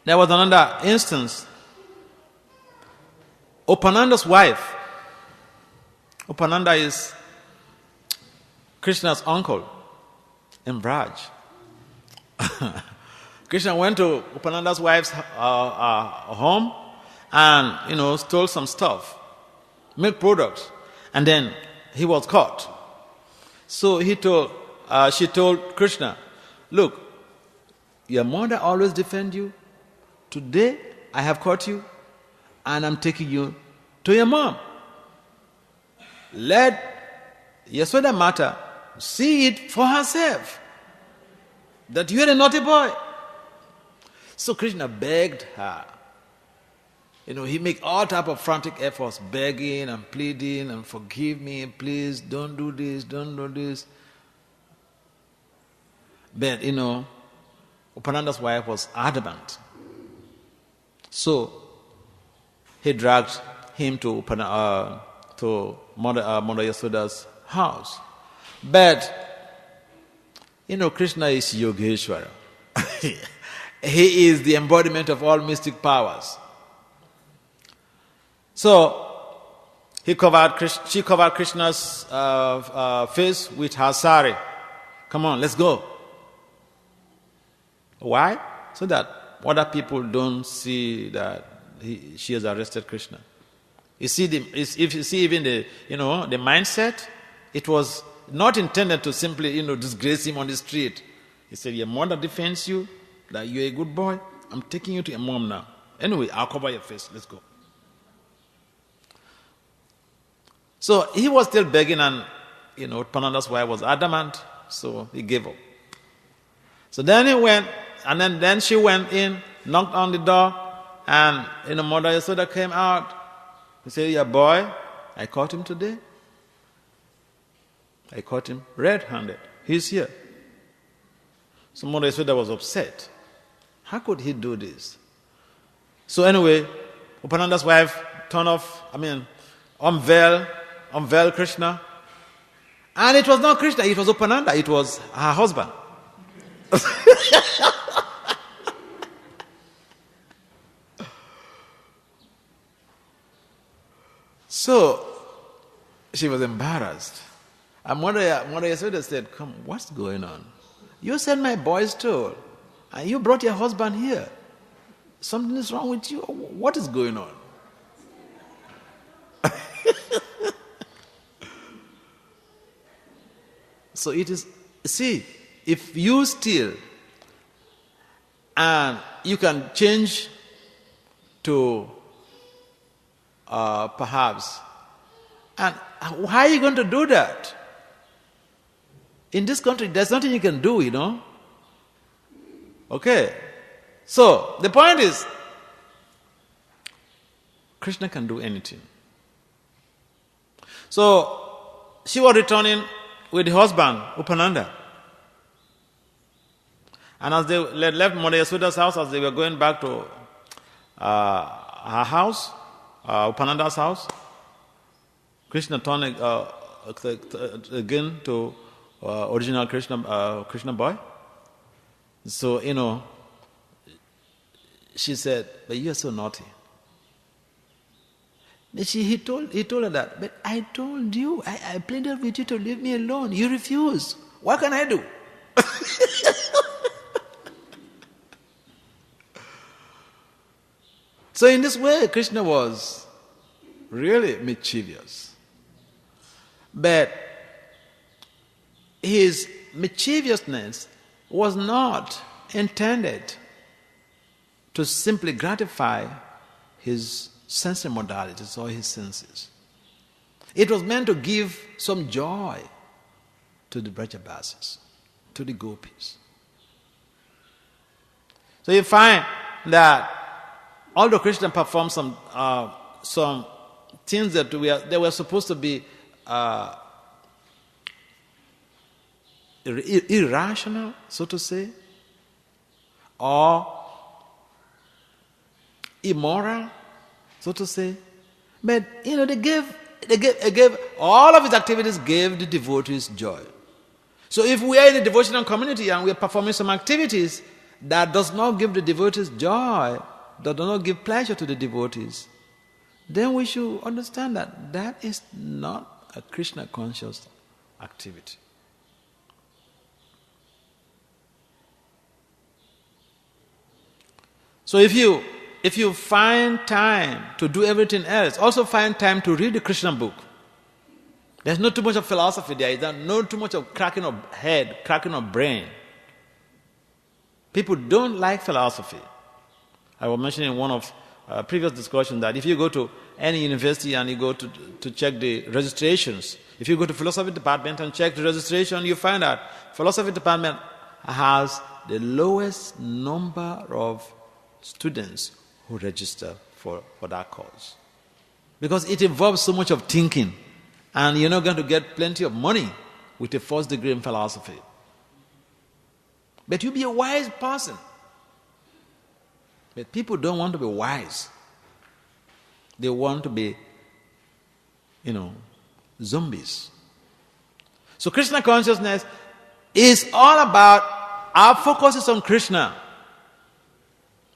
there was another instance. Upananda's wife. Upananda is Krishna's uncle in Braj. Krishna went to Upananda's wife's home and, stole some stuff, milk products, and then he was caught. So she told Krishna, look, your mother always defends you. Today, I have caught you, and I'm taking you to your mom. Let Yasoda Mata see it for herself, that you are a naughty boy. So Krishna begged her. He made all type of frantic efforts, begging and pleading and forgive me, please, don't do this, don't do this. But, Upananda's wife was adamant. So, he dragged him to Mother Yasoda's house. But, Krishna is Yogeshwara. He is the embodiment of all mystic powers. So, she covered Krishna's face with her sari. Come on, let's go. Why? So that other people don't see that she has arrested Krishna. You see, if you see even the mindset, it was not intended to simply disgrace him on the street. He said, your mother defends you, that you're a good boy. I'm taking you to your mom now. Anyway, I'll cover your face. Let's go. So he was still begging, and Pananda's wife was adamant, so he gave up. So then he went, and then she went in, knocked on the door, and Mother Yasoda came out. He said, "Yeah, boy, I caught him today. I caught him red-handed. He's here." So Mother Yasoda was upset. How could he do this? So anyway, Upananda's wife unveiled Krishna. And it was not Krishna, it was Upananda, it was her husband. So, she was embarrassed. And Mother Yasoda said, "Come, what's going on? You said my boy stole, and you brought your husband here. Something is wrong with you. What is going on?" So it is, see, if you steal and you can change to perhaps, and how are you going to do that? In this country, there's nothing you can do, Okay. So, the point is, Krishna can do anything. So, she was returning with the husband, Upananda. And as they left Mother Yasoda's house, as they were going back to her house, Upananda's house, Krishna turned again to original Krishna boy. So, she said, "But you are so naughty." He told her that, "But I told you, I pleaded with you to leave me alone. You refused. What can I do?" So in this way, Krishna was really mischievous. But his mischievousness was not intended to simply gratify his sensory modalities or his senses. It was meant to give some joy to the Brajabasis, to the gopis. So you find that although Krishna performed some things that they were supposed to be irrational, so to say, or immoral, so to say, but they gave all of his activities gave the devotees joy. So if we are in a devotional community and we are performing some activities that does not give the devotees joy, that does not give pleasure to the devotees, then we should understand that that is not a Krishna conscious activity. So if you find time to do everything else, also find time to read the Krishna book. There's not too much of philosophy there. There's not too much of cracking of head, cracking of brain. People don't like philosophy. I was mentioning in one of previous discussions that if you go to any university and you go to check the registrations, if you go to philosophy department and check the registration, you find that philosophy department has the lowest number of students who register for that course. Because it involves so much of thinking, and you're not going to get plenty of money with a first degree in philosophy. But you'll be a wise person. But people don't want to be wise. They want to be, zombies. So Krishna consciousness is all about, our focus is on Krishna.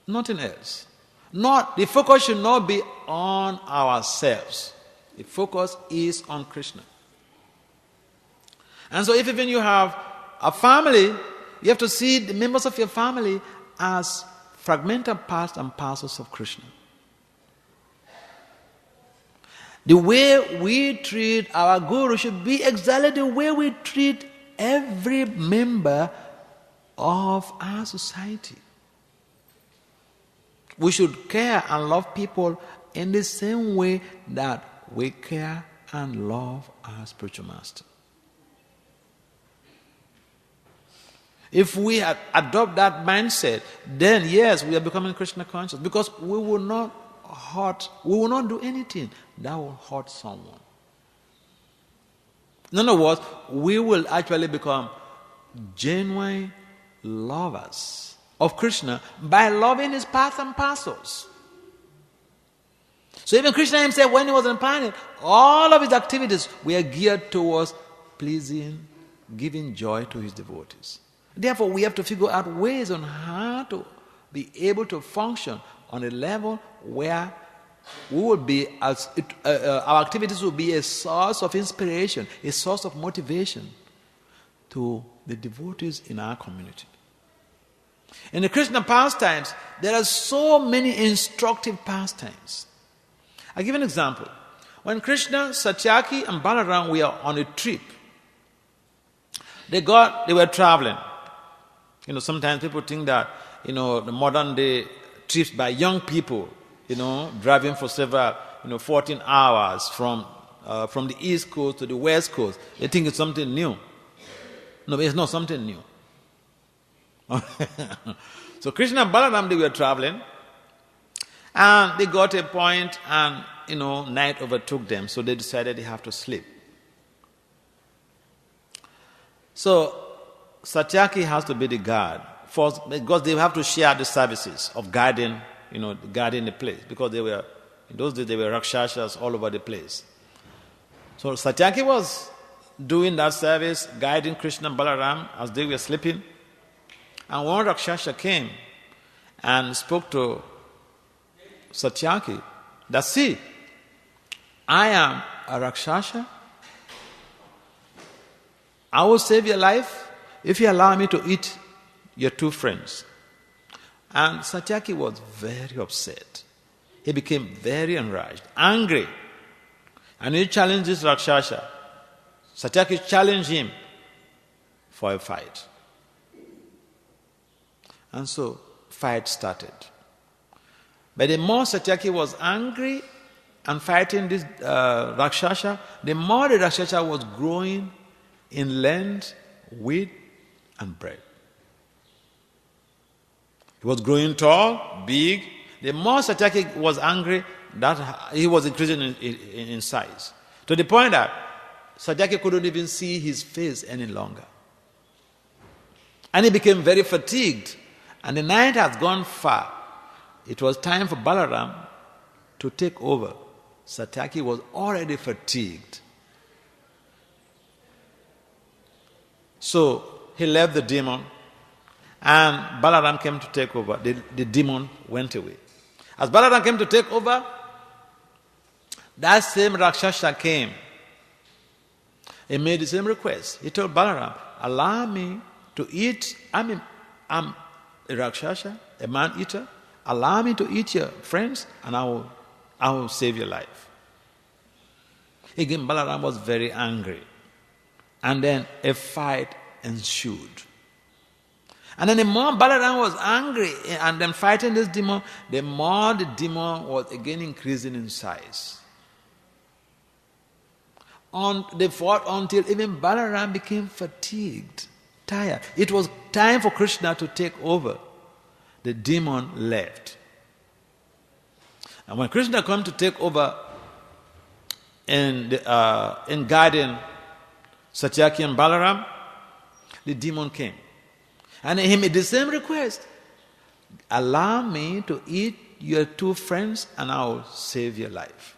Nothing else. The focus should not be on ourselves. The focus is on Krishna. And so if even you have a family, you have to see the members of your family as fragmented parts and parcels of Krishna. The way we treat our guru should be exactly the way we treat every member of our society. We should care and love people in the same way that we care and love our spiritual master. If we adopt that mindset, then yes, we are becoming Krishna conscious, because we will not do anything that will hurt someone. In other words, we will actually become genuine lovers of Krishna by loving his path and parcels. So even Krishna himself, when he was on the planet, all of his activities were geared towards pleasing, giving joy to his devotees. Therefore, we have to figure out ways on how to be able to function on a level where we will be, our activities will be a source of inspiration, a source of motivation to the devotees in our community. In the Krishna pastimes, there are so many instructive pastimes. I'll give an example. When Krishna, Satyaki, and Balaram were on a trip, they were traveling. Sometimes people think that, the modern day trips by young people, driving for several, 14 hours from the East Coast to the West Coast. They think it's something new. No, it's not something new. So Krishna and Balaram, they were traveling, and they got a point, and night overtook them, so they decided they have to sleep. So Satyaki has to be the guard first, because they have to share the services of guarding the place, because in those days they were rakshasas all over the place. So Satyaki was doing that service, guiding Krishna and Balaram as they were sleeping. And one Rakshasa came and spoke to Satyaki that, see, I am a Rakshasa. I will save your life if you allow me to eat your two friends. And Satyaki was very upset. He became very enraged, angry. And he challenged this Rakshasa. Satyaki challenged him for a fight. And so, fight started. But the more Satyaki was angry, and fighting this Rakshasa, the more the Rakshasa was growing in length, width, and breadth. He was growing tall, big. The more Satyaki was angry, that he was increasing in size. To the point that Satyaki couldn't even see his face any longer. And he became very fatigued. And the night has gone far. It was time for Balaram to take over. Satyaki was already fatigued. So he left the demon, and Balaram came to take over. The demon went away. As Balaram came to take over, that same Rakshasa came. He made the same request. He told Balaram, allow me to eat. I'm a Rakshasa, a man-eater. Allow me to eat your friends, and I will save your life. Again, Balaram was very angry. And then a fight ensued. And then the more Balaram was angry and then fighting this demon, the more the demon was again increasing in size. They fought until even Balaram became fatigued, tired. It was time for Krishna to take over. The demon left. And when Krishna came to take over in guiding Satyaki and Balaram, the demon came. And he made the same request. Allow me to eat your two friends and I will save your life.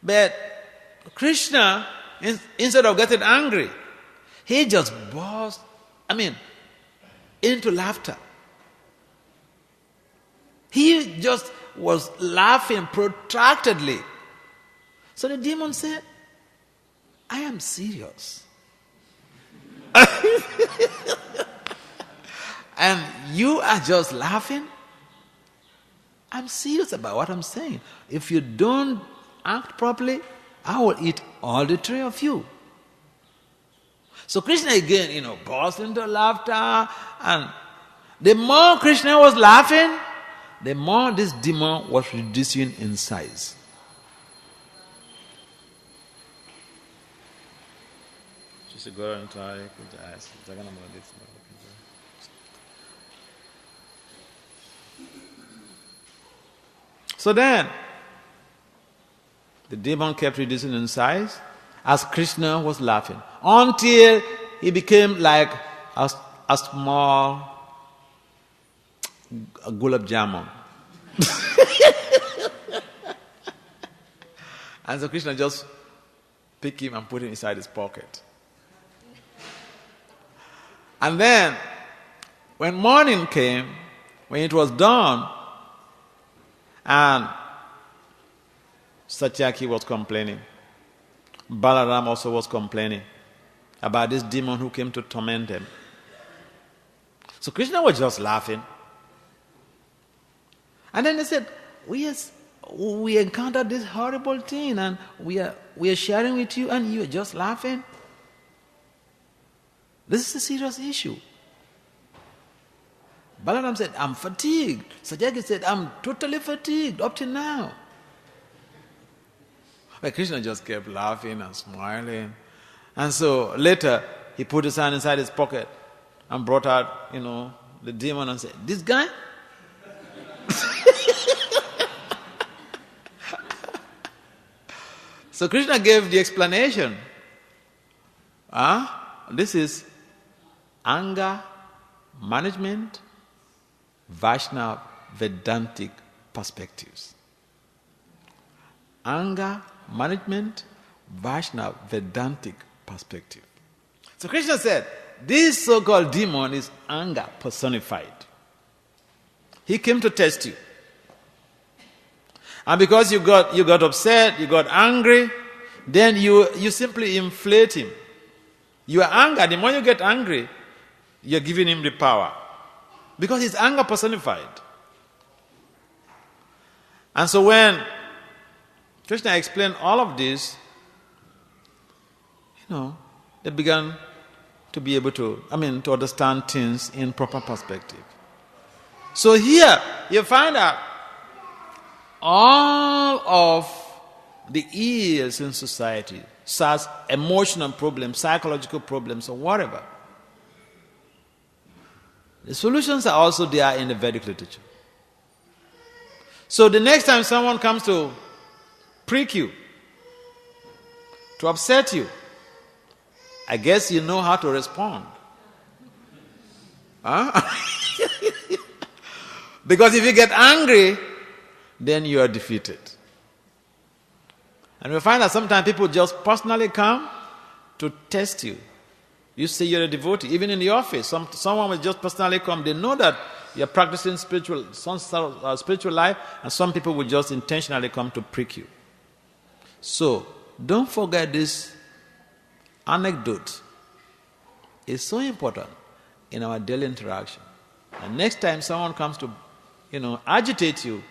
But Krishna, instead of getting angry, he just burst, into laughter. He just was laughing protractedly. So the demon said, I am serious. And you are just laughing? I'm serious about what I'm saying. If you don't act properly, I will eat all the three of you. So Krishna again, burst into laughter. And the more Krishna was laughing, the more this demon was reducing in size. So then, the demon kept reducing in size as Krishna was laughing, until he became like a small gulab jamun. And so Krishna just picked him and put him inside his pocket. And then, when morning came, when it was dawn, and Satyaki was complaining, Balaram also was complaining about this demon who came to torment them. So Krishna was just laughing. And then they said, we encountered this horrible thing and we are sharing with you and you are just laughing. This is a serious issue. Balaram said, I'm fatigued. Satyaki said, I'm totally fatigued up to now. But Krishna just kept laughing and smiling. And so later, he put his hand inside his pocket and brought out, the demon and said, this guy? So Krishna gave the explanation. This is anger management, Vaishnava Vedantic perspectives. Anger management, Vaishnava Vedantic perspective. So Krishna said, this so-called demon is anger personified. He came to test you. And because you got upset, you got angry, then you simply inflate him. You are angry. The more you get angry, you're giving him the power. Because it's anger personified. And so when Krishna explained all of this, they began to be able to understand things in proper perspective. So here, you find out all of the ills in society, such emotional problems, psychological problems, or whatever, the solutions are also there in the Vedic literature. So the next time someone comes to prick you, to upset you, I guess you know how to respond. Huh? Because if you get angry, then you are defeated. And we find that sometimes people just personally come to test you. You say you're a devotee. Even in the office, someone will just personally come. They know that you're practicing spiritual life, and some people will just intentionally come to prick you. So, don't forget this anecdote. It's so important in our daily interaction. And next time someone comes to, agitate you,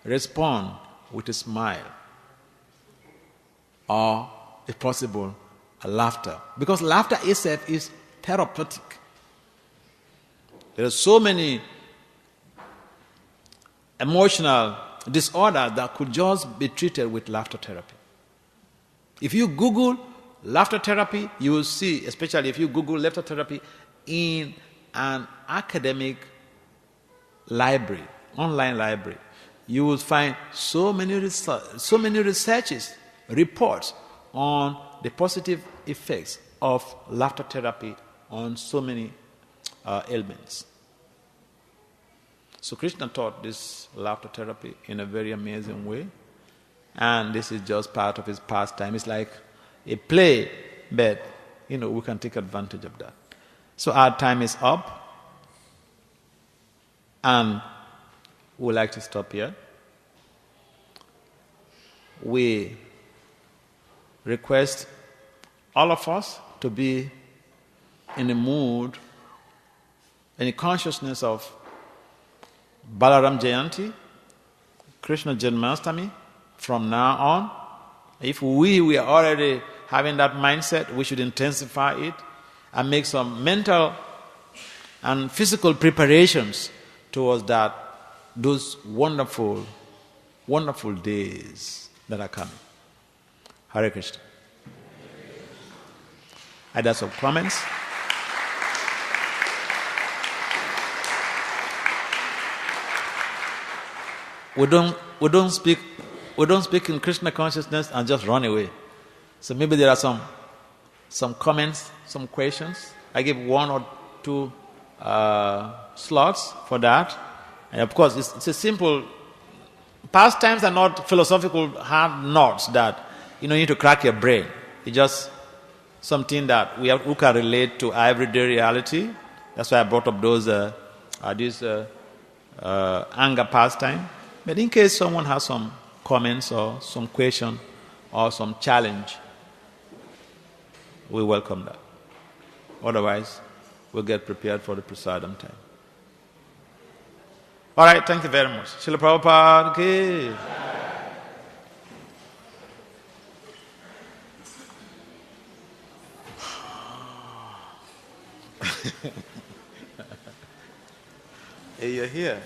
respond with a smile. Or, if possible, a laughter. Because laughter itself is therapeutic. There are so many emotional disorders that could just be treated with laughter therapy. If you Google laughter therapy, you will see, especially if you Google laughter therapy in an academic library, online library, you will find so many researches, reports on the positive effects of laughter therapy on so many ailments. So Krishna taught this laughter therapy in a very amazing way, and this is just part of his pastime. It's like a play, but we can take advantage of that. So our time is up, and we would like to stop here. We request all of us to be in the mood, in the consciousness of Balaram Jayanti, Krishna Janmashtami from now on. If we are already having that mindset, we should intensify it and make some mental and physical preparations towards those wonderful, wonderful days that are coming. Hare Krishna. Are there some comments? We don't speak in Krishna consciousness and just run away. So maybe there are some comments, some questions. I give 1 or 2 slots for that. And of course, it's a simple. Pastimes are not philosophical hard knots that you need to crack your brain. It's just something that we can relate to our everyday reality. That's why I brought up this anger pastime. But in case someone has some comments or some question or some challenge, we welcome that. Otherwise, we'll get prepared for the prasadam time. All right, thank you very much. Srila Prabhupada ki. Hey, you're here.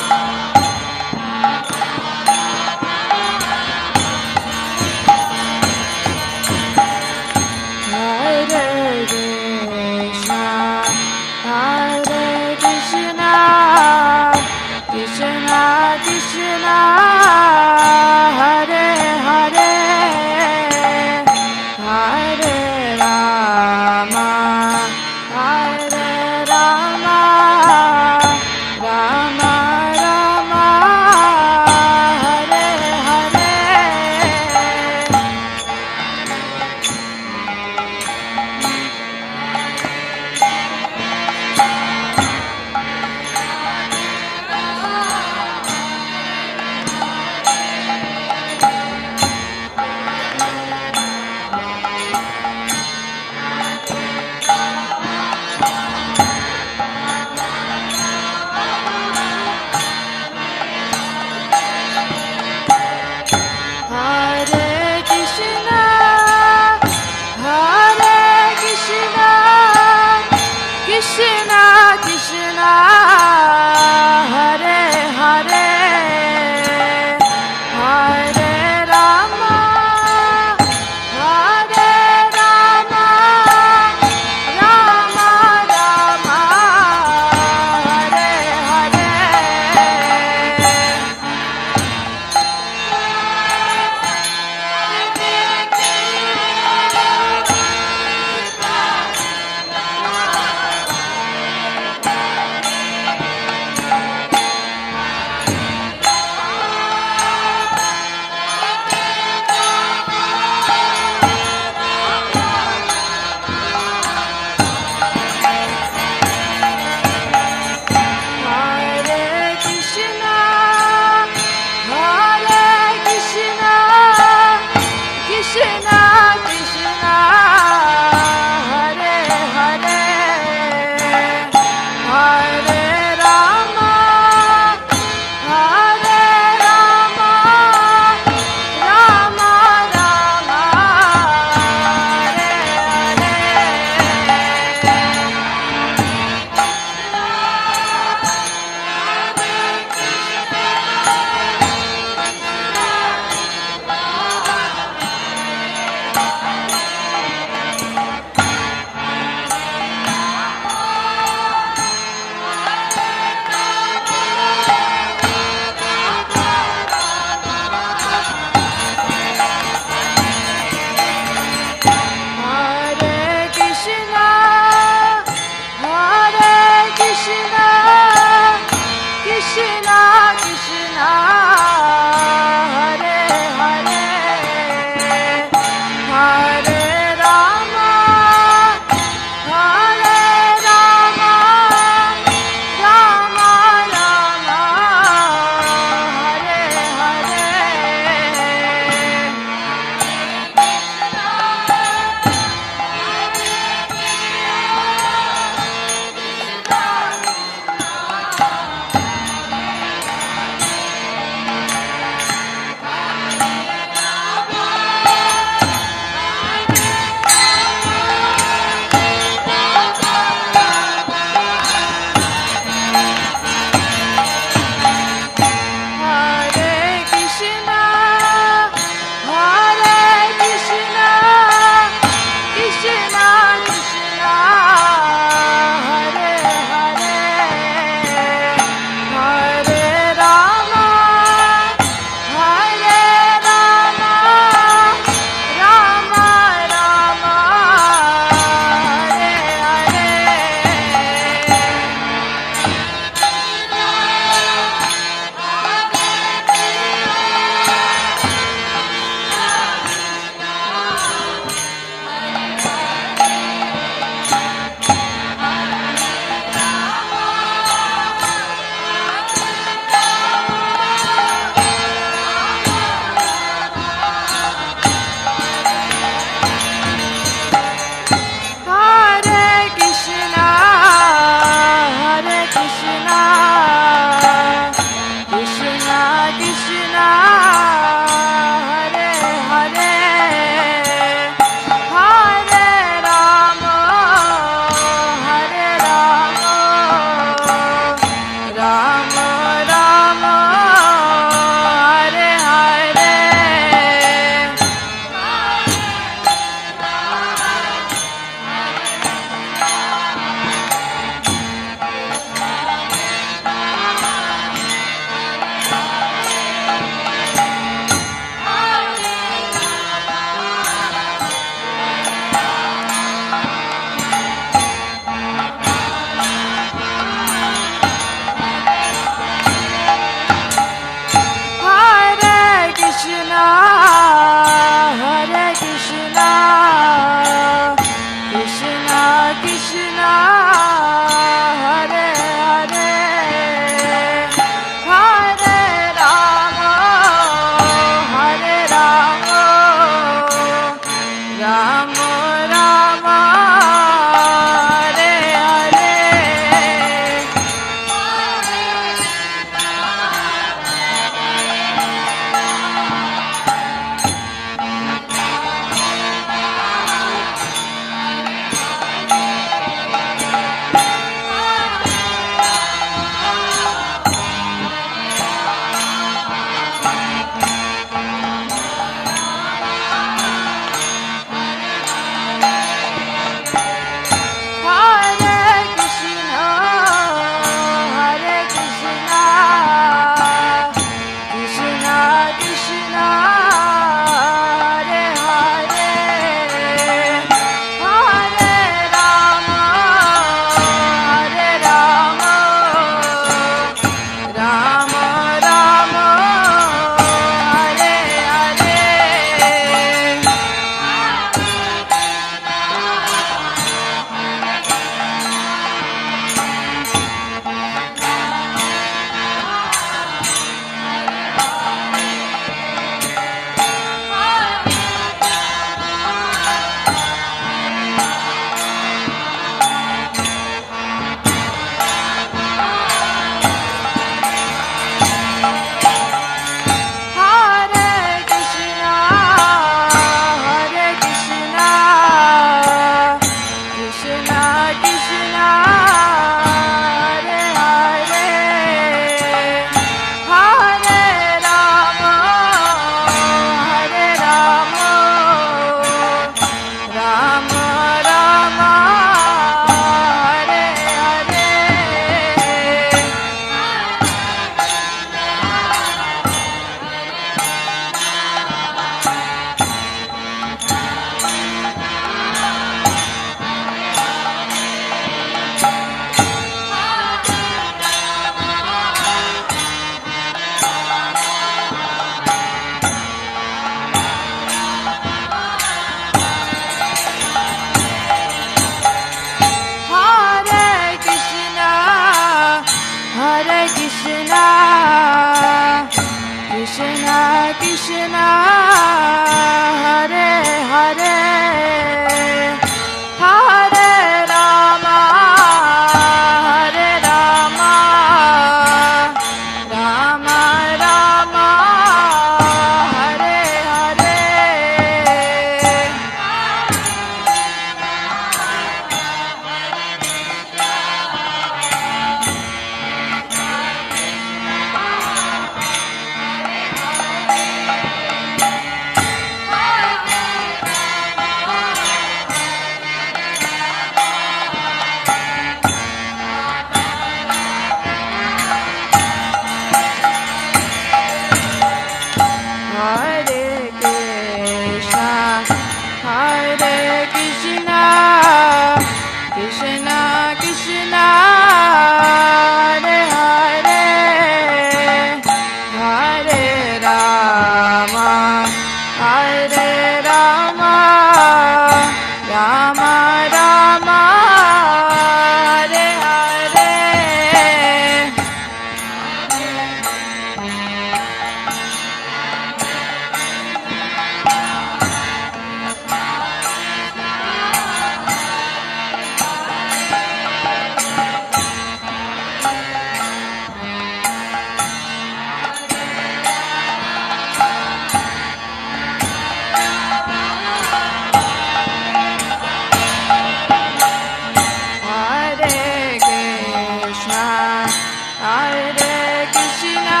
Hare Krishna,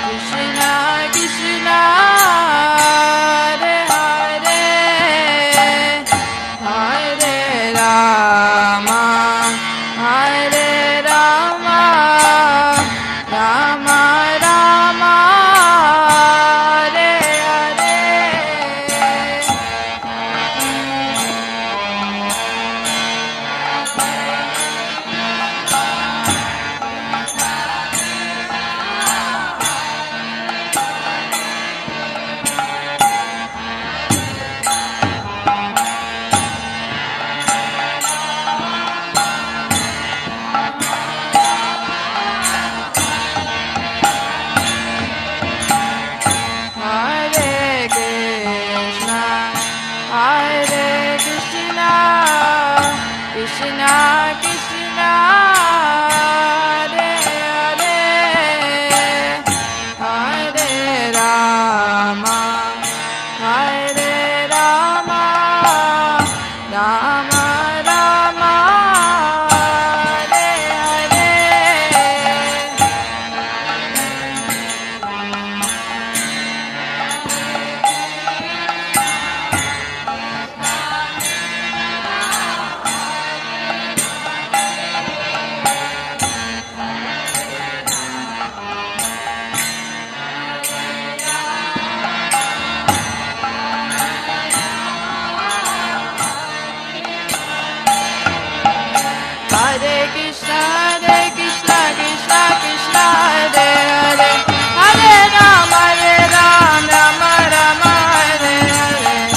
Krishna Krishna, Hare Hare, Hare Rama, Hare Rama, Rama Rama, Hare Hare. Hare Krishna, Hare Krishna, Krishna Krishna, Hare Hare, Hare Rama, Hare Rama, Rama Rama, Hare Hare. Hare Krishna, Krishna Krishna, Hare Hare, Hare Rama, Rama Rama, Hare Hare.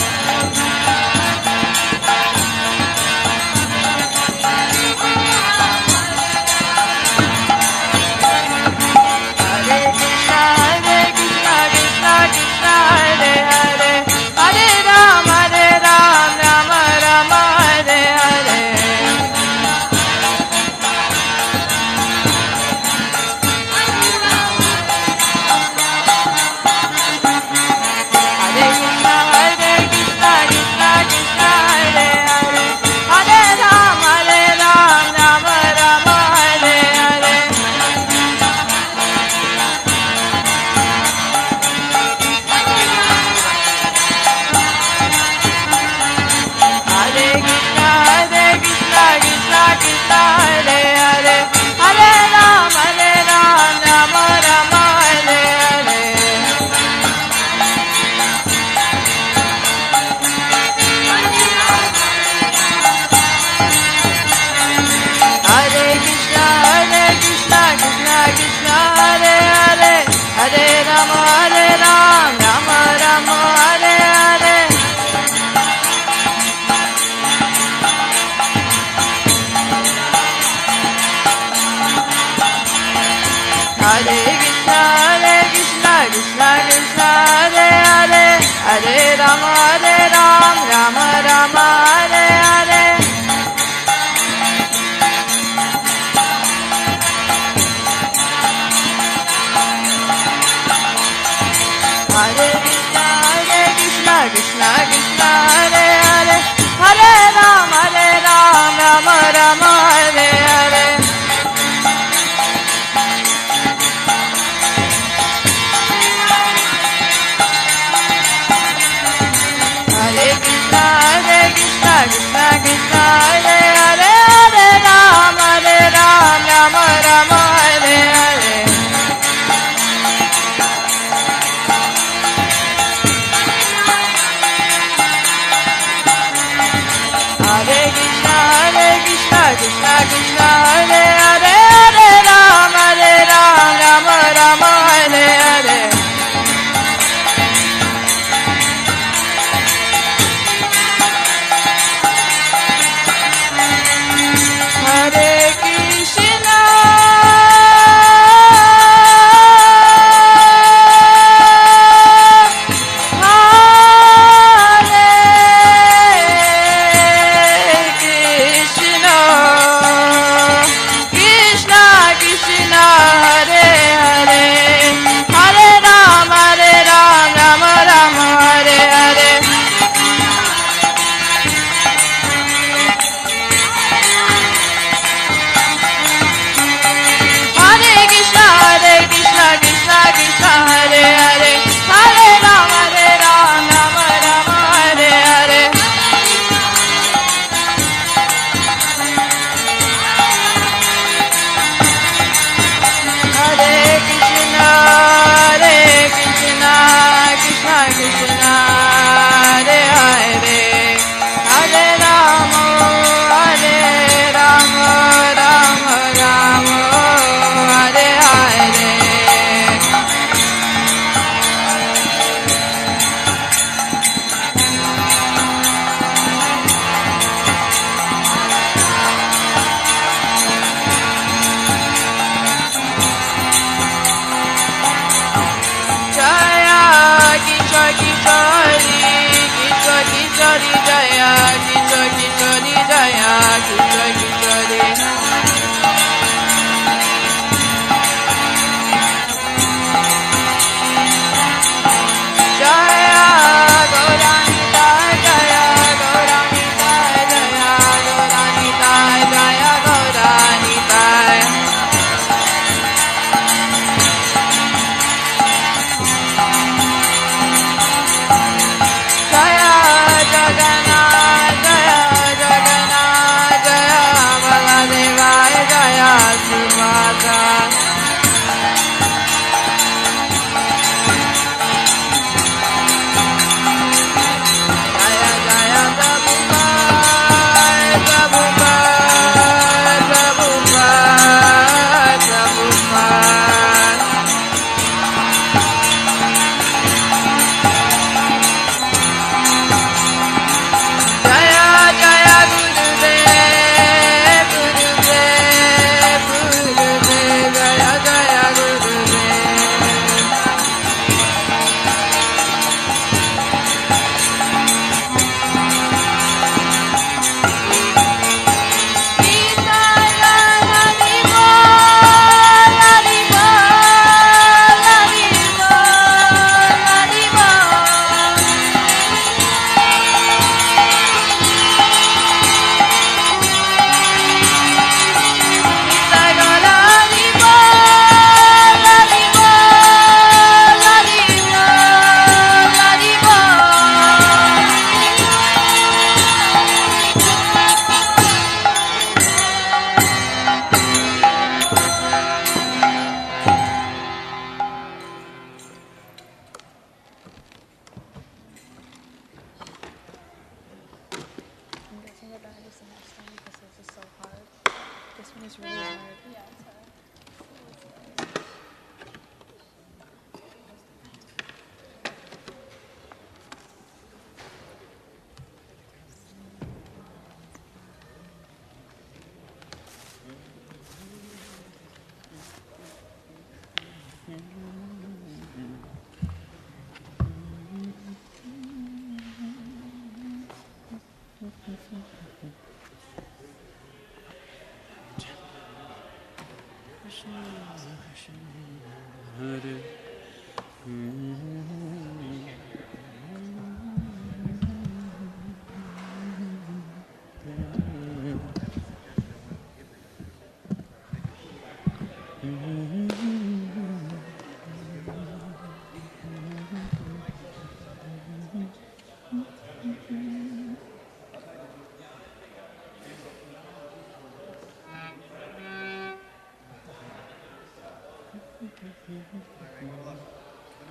Hare Krishna, Krishna Krishna, Hare Hare, Hare Rama, Rama Rama, Hare Hare. Hare Krishna, Krishna Krishna, Hare Hare, Hare Rama, Rama Rama, Hare Hare. Hare Krishna, Krishna Krishna, Hare Hare, Hare Rama, Rama Rama, Hare Hare. Hare Krishna, Krishna Krishna, Hare Hare, Hare Rama, Rama Rama, Hare Hare. Hare Krishna, Krishna Krishna, Hare Hare, Hare Rama, Rama Rama, Hare Hare. Hare Krishna, Krishna Krishna, Hare Hare, Hare Rama, Rama Rama, Hare Hare.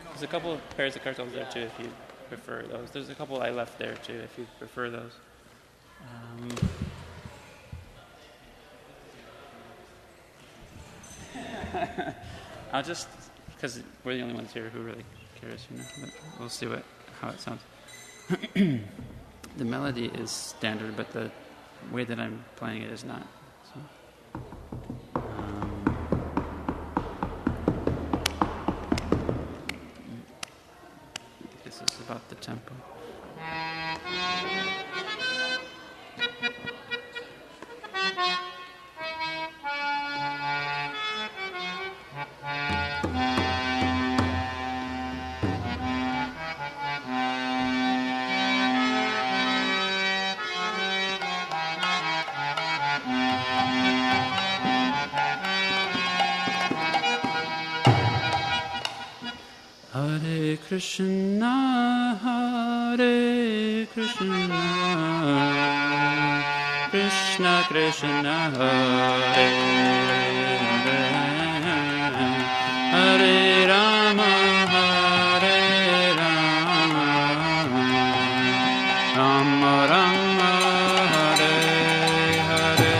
There's a couple of pairs of cartels there too if you prefer those. There's a couple I left there too if you prefer those. I'll just, because we're the only ones here who really cares, you know, but we'll see how it sounds. The melody is standard, but the way that I'm playing it is not. So. This is about the tempo. Hare Krishna, Hare Krishna, Krishna Krishna, Hare Hare, Hare Rama, Hare Rama, Rama Rama, Hare Hare,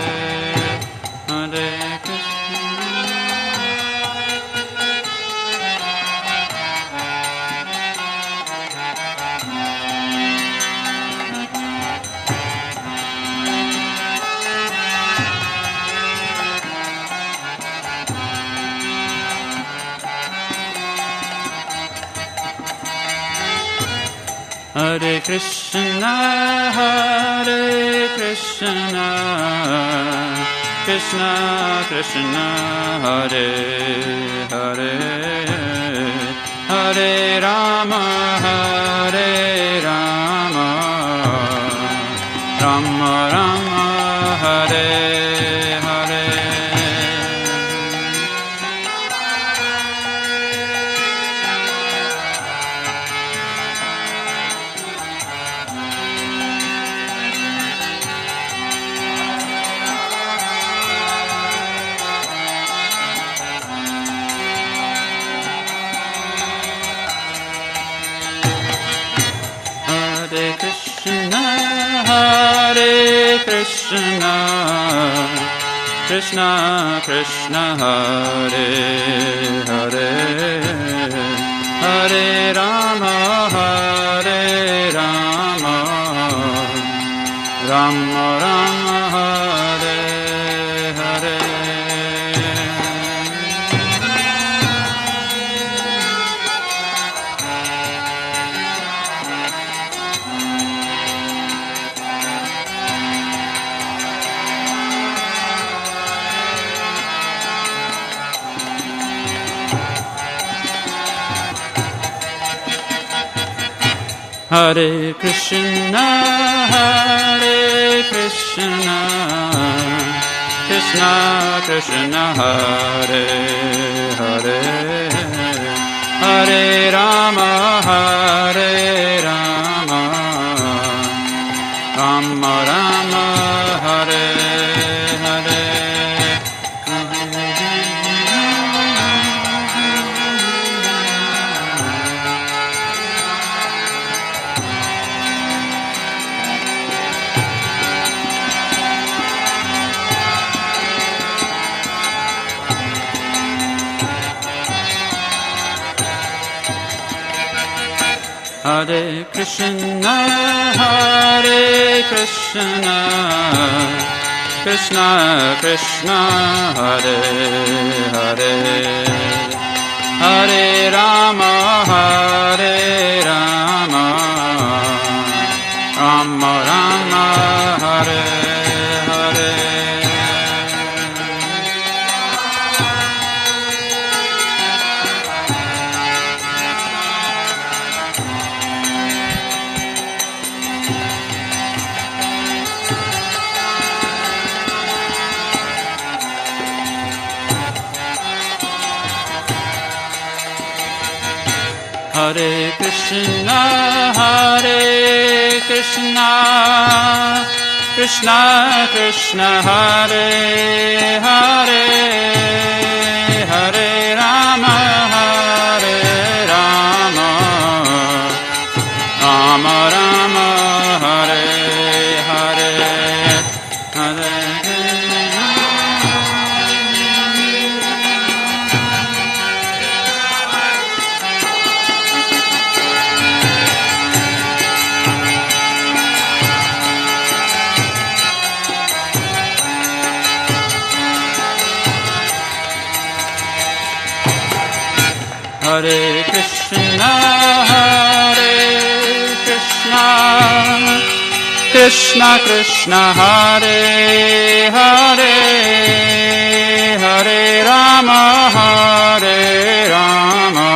Hare Krishna. Hare Krishna, Hare Krishna, Krishna Krishna, Hare Hare, Hare Rama, Hare Rama, Rama Rama, Hare Hare. Hare Krishna, Hare Krishna, Krishna Krishna, Hare Hare, Hare Rama, Hare Rama, Rama Rama, Hare Hare. Hare Krishna, Hare Krishna, Krishna Krishna, Hare Hare, Hare Rama, Hare Rama, Rama Rama, Hare Hare. Hare Krishna, Hare Krishna, Krishna Krishna, Hare Hare, Hare Rama, Hare Rama, Rama Rama, Hare Hare. Hare Krishna, Hare Krishna, Krishna Krishna, Hare Hare, Hare Rama, Hare Rama, Rama Rama, Hare Hare, Hare Hare Krishna, Hare Krishna, Krishna Krishna, Hare Hare, Hare Rama, Hare Rama,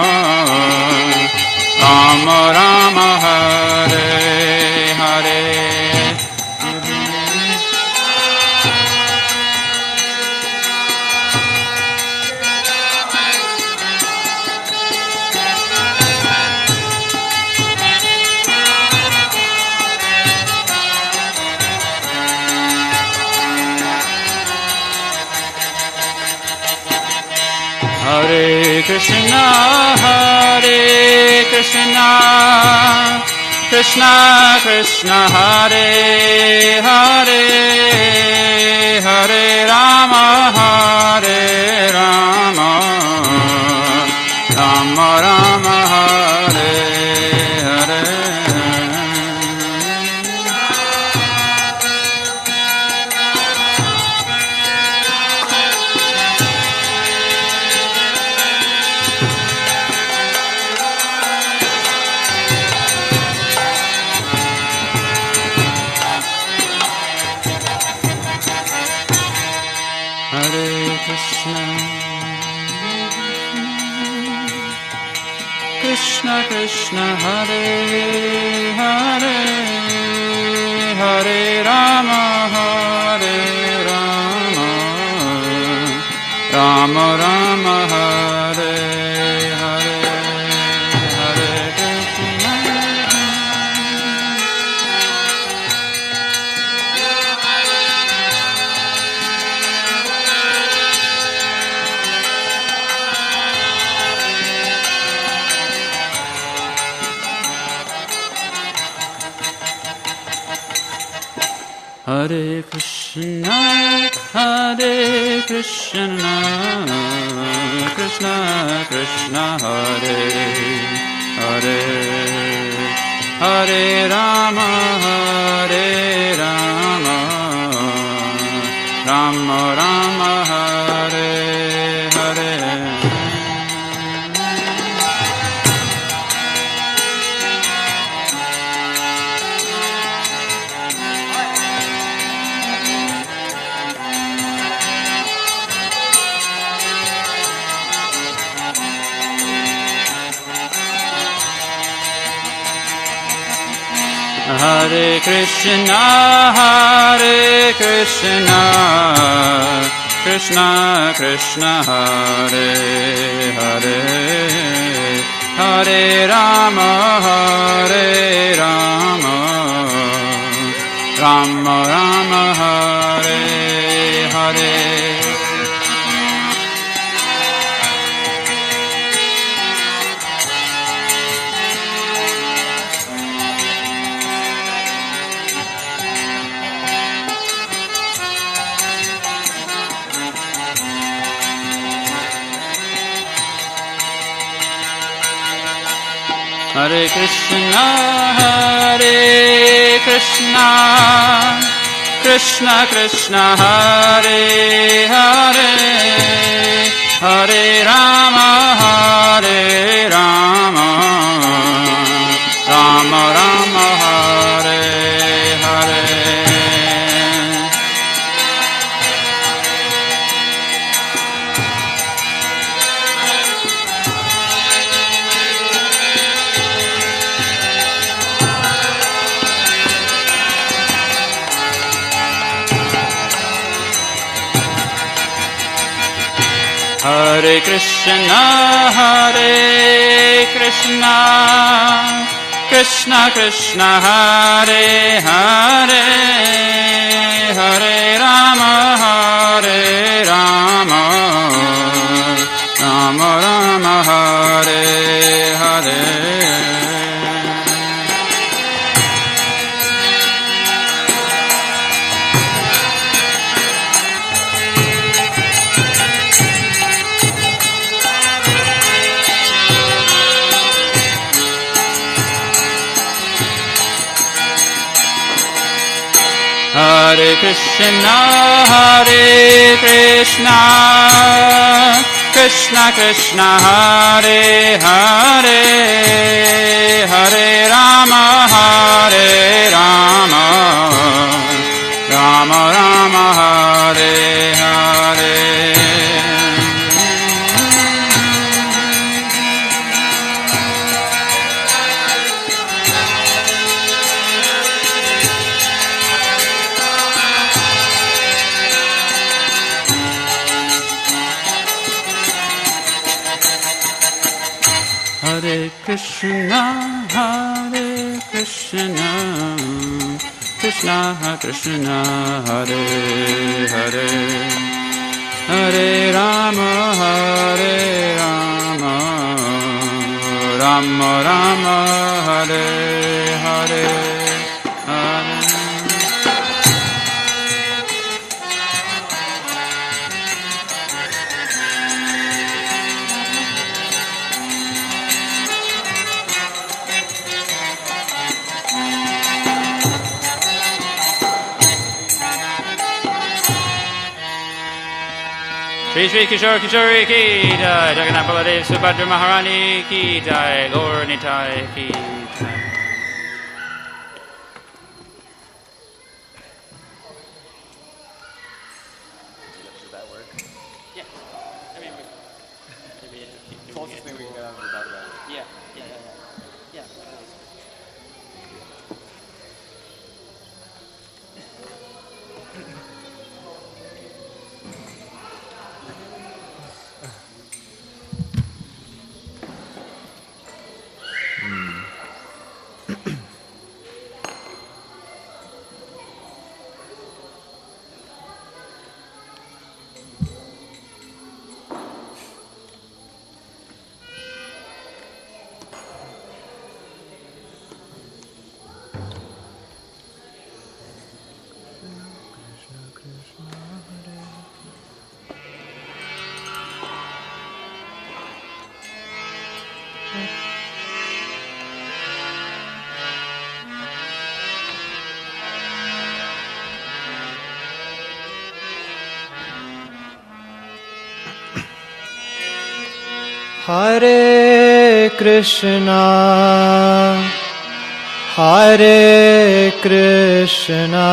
Rama Rama, Hare Hare. Hare Krishna, Hare Krishna, Krishna Krishna, Hare Hare, Hare Rama, Hare Rama, Rama Rama, Hare Hare. Hare Krishna, Krishna Krishna, Hare Hare, Hare Rama, Hare Rama, Rama Rama, Hare Hare, Hare Krishna. Hare Krishna, Hare Krishna, Krishna Krishna, Hare Hare, Hare Rama, Hare Rama, Rama Rama, Hare Hare. Hare Krishna, Hare Krishna, Krishna Krishna, Hare Hare, Hare Rama, Hare Rama, Rama Rama, Hare Hare. Hare Krishna, Hare Krishna, Krishna Krishna, Hare Hare, Hare Rama, Hare Hare Krishna, Krishna Krishna, Hare Hare, Hare Rama, Rama Rama, Hare Hare. Hare Krishna, Krishna Krishna, Hare Hare, Hare Rama, Rama Rama, Hare Hare. Hare Krishna, Krishna Krishna, Hare Hare, Hare Rama, Rama Rama, Hare Hare, Hare. Shri Shri Kishore Kishore ki jai, Jagannath Baladev Subhadra Maharani ki jai, Gaur Nitai ki jai. Does that work? Yeah, I mean, maybe Closest thing we can get out of the back. Yeah. Hare Krishna, Hare Krishna,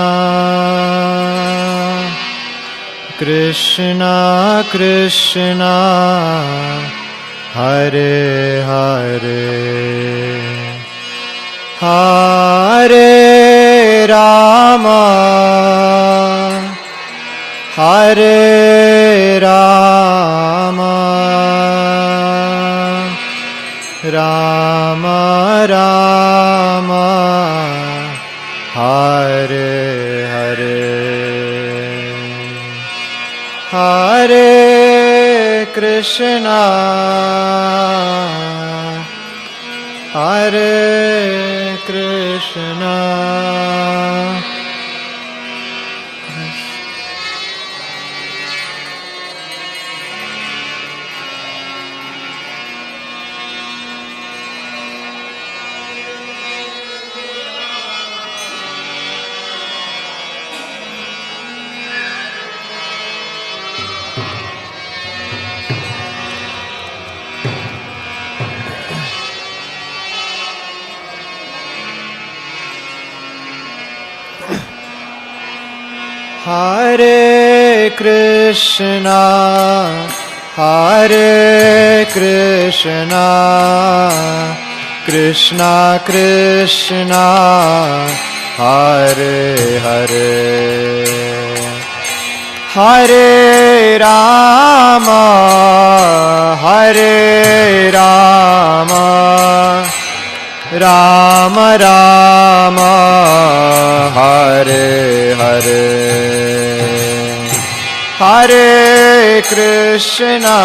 Krishna Krishna, Hare Hare, Hare Rama, Hare Rama, Rama Rama, Hare Hare, Hare Krishna, Hare Krishna, Hare Krishna, Hare Krishna, Krishna Krishna, Hare Hare, Hare Rama, Hare Rama, Rama Rama, Hare Hare, Hare Krishna,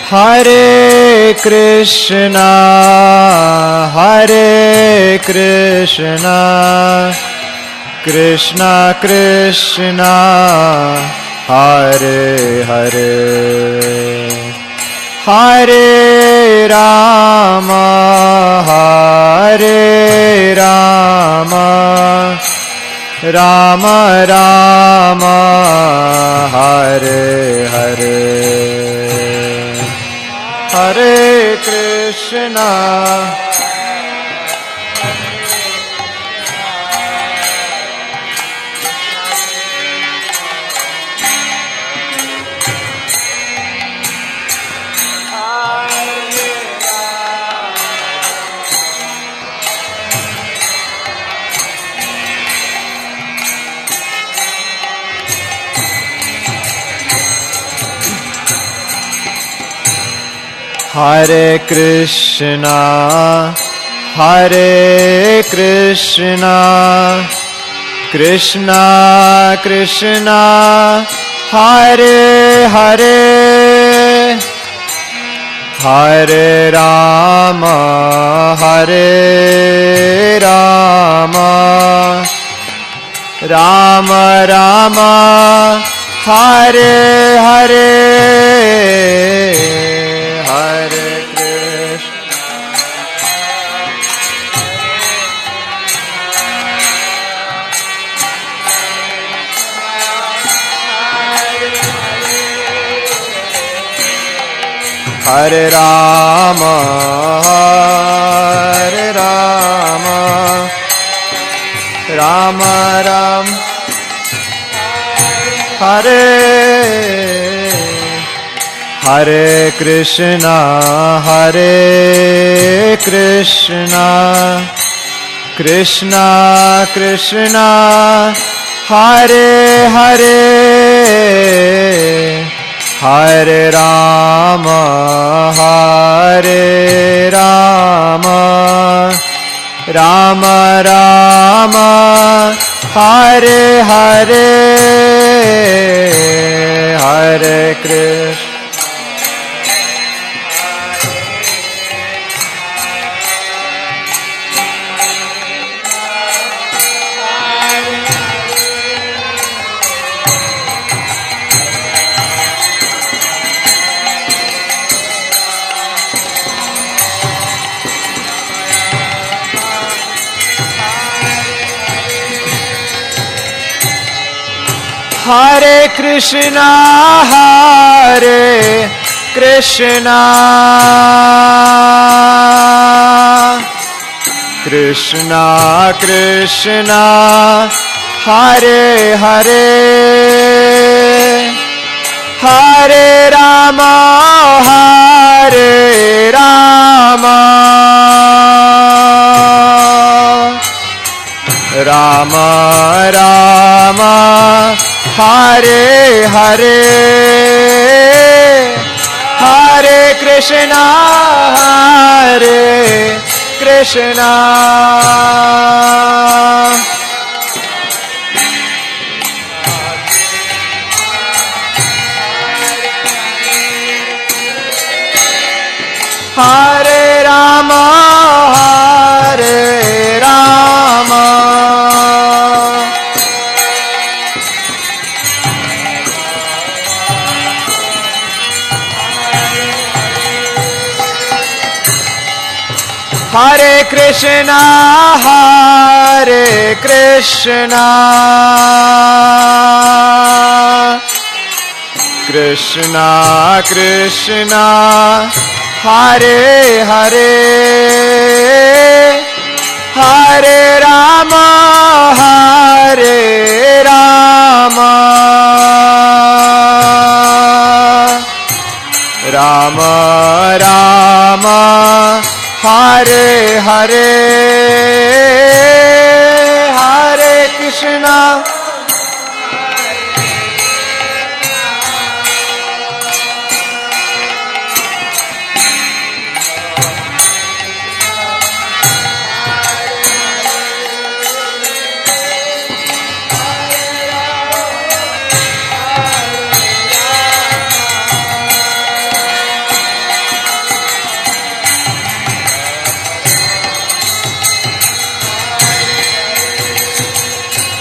Hare Krishna, Hare Krishna, Krishna Krishna, Hare Hare, Hare Rama, Hare Rama, Rama Rama, Hare Hare, Hare Krishna, Hare Krishna, Hare Krishna, Krishna Krishna, Hare Hare, Hare Rama, Hare Rama, Rama Rama, Hare Hare, Hare Krishna, Hare Rama, Hare Rama, Rama Rama, Hare Hare Krishna, Hare Krishna, Krishna Krishna, Hare Hare, Hare Rama, Hare Rama, Rama Rama, Hare Hare, Hare Krishna, Hare Krishna, Hare Krishna, Krishna Krishna, Hare Hare, Hare Rama, Hare Rama, Rama Rama, Hare Hare, Hare Krishna, Hare Krishna, Hare Rama, Hare Rama, Hare Krishna, Hare Krishna, Krishna Krishna Hare Hare Hare Rama Hare Rama Rama Rama Hare Hare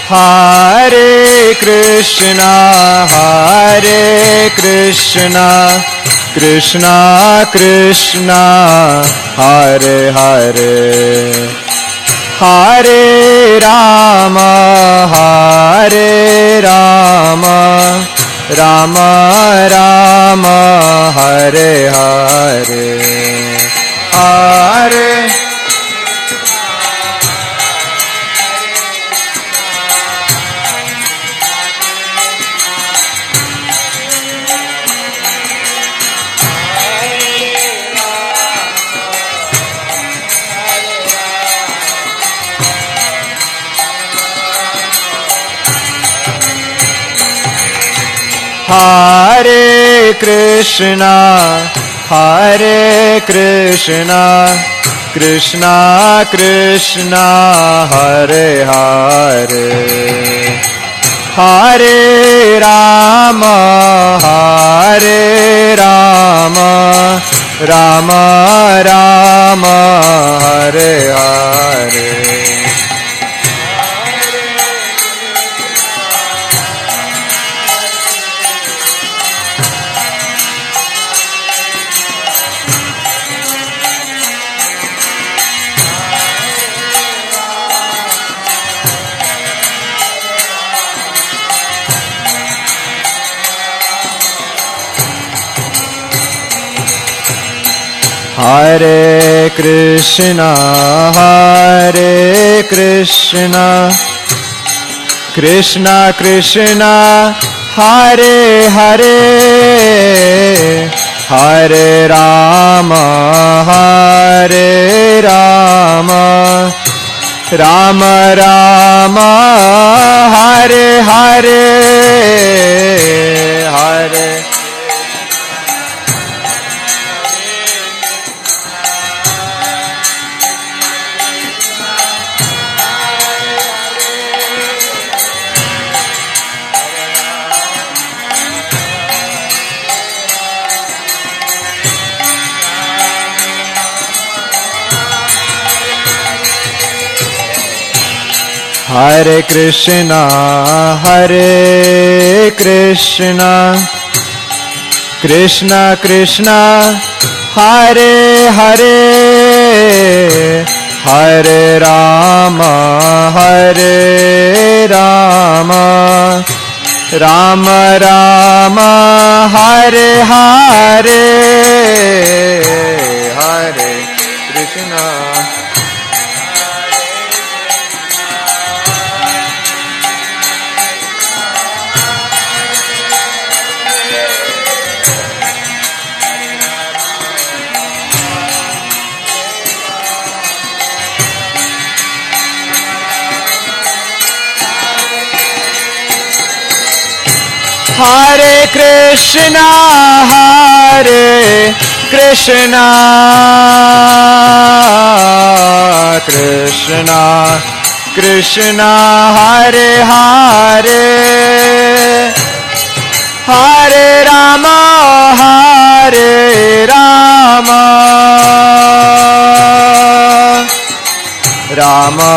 Hare Krishna Hare Krishna Krishna Krishna Hare Hare Hare Rama Rama Rama Hare Hare Hare Hare Krishna Krishna Krishna Hare Hare Hare Rama Rama Rama Hare Hare Hare Krishna Krishna Krishna Hare Hare Hare Rama Rama Rama Hare Hare Hare Hare Krishna Krishna Krishna Hare Hare Hare Rama Rama Rama Hare Hare Hare Krishna Hare Krishna Krishna Krishna Hare Hare Hare Rama Rama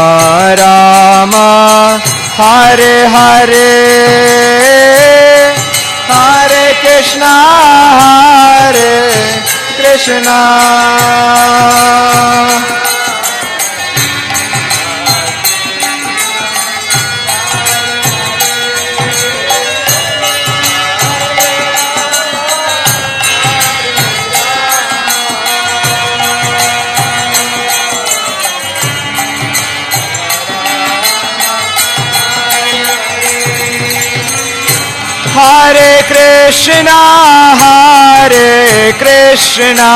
Rama Hare Hare Hare Krishna Krishna Hare Krishna, Hare Krishna,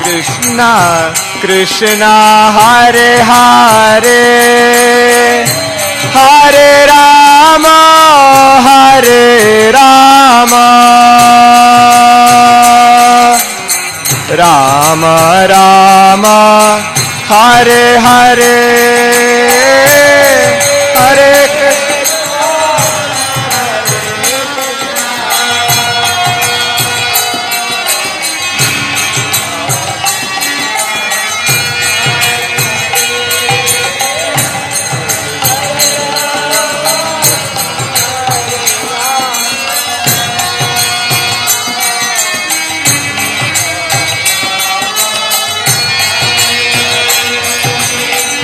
Krishna Krishna, Hare Hare, Hare Rama, Hare Rama, Rama Rama, Hare Hare, Hare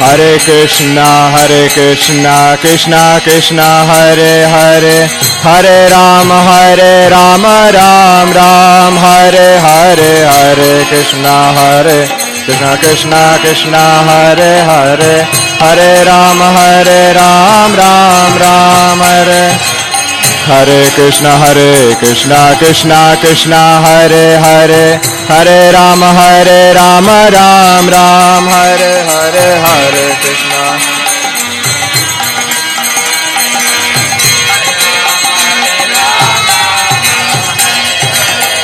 Hare Krishna, Krishna Krishna, Hare Hare, Hare Rama, Rama Ram, Hare Hare, Hare Krishna, Krishna Krishna, Hare Hare, Hare Rama, Ram, Ram Hare. Hare Krishna, Krishna Krishna, Hare Hare, Hare Rama, Ram, Ram Hare Hare, Hare Krishna.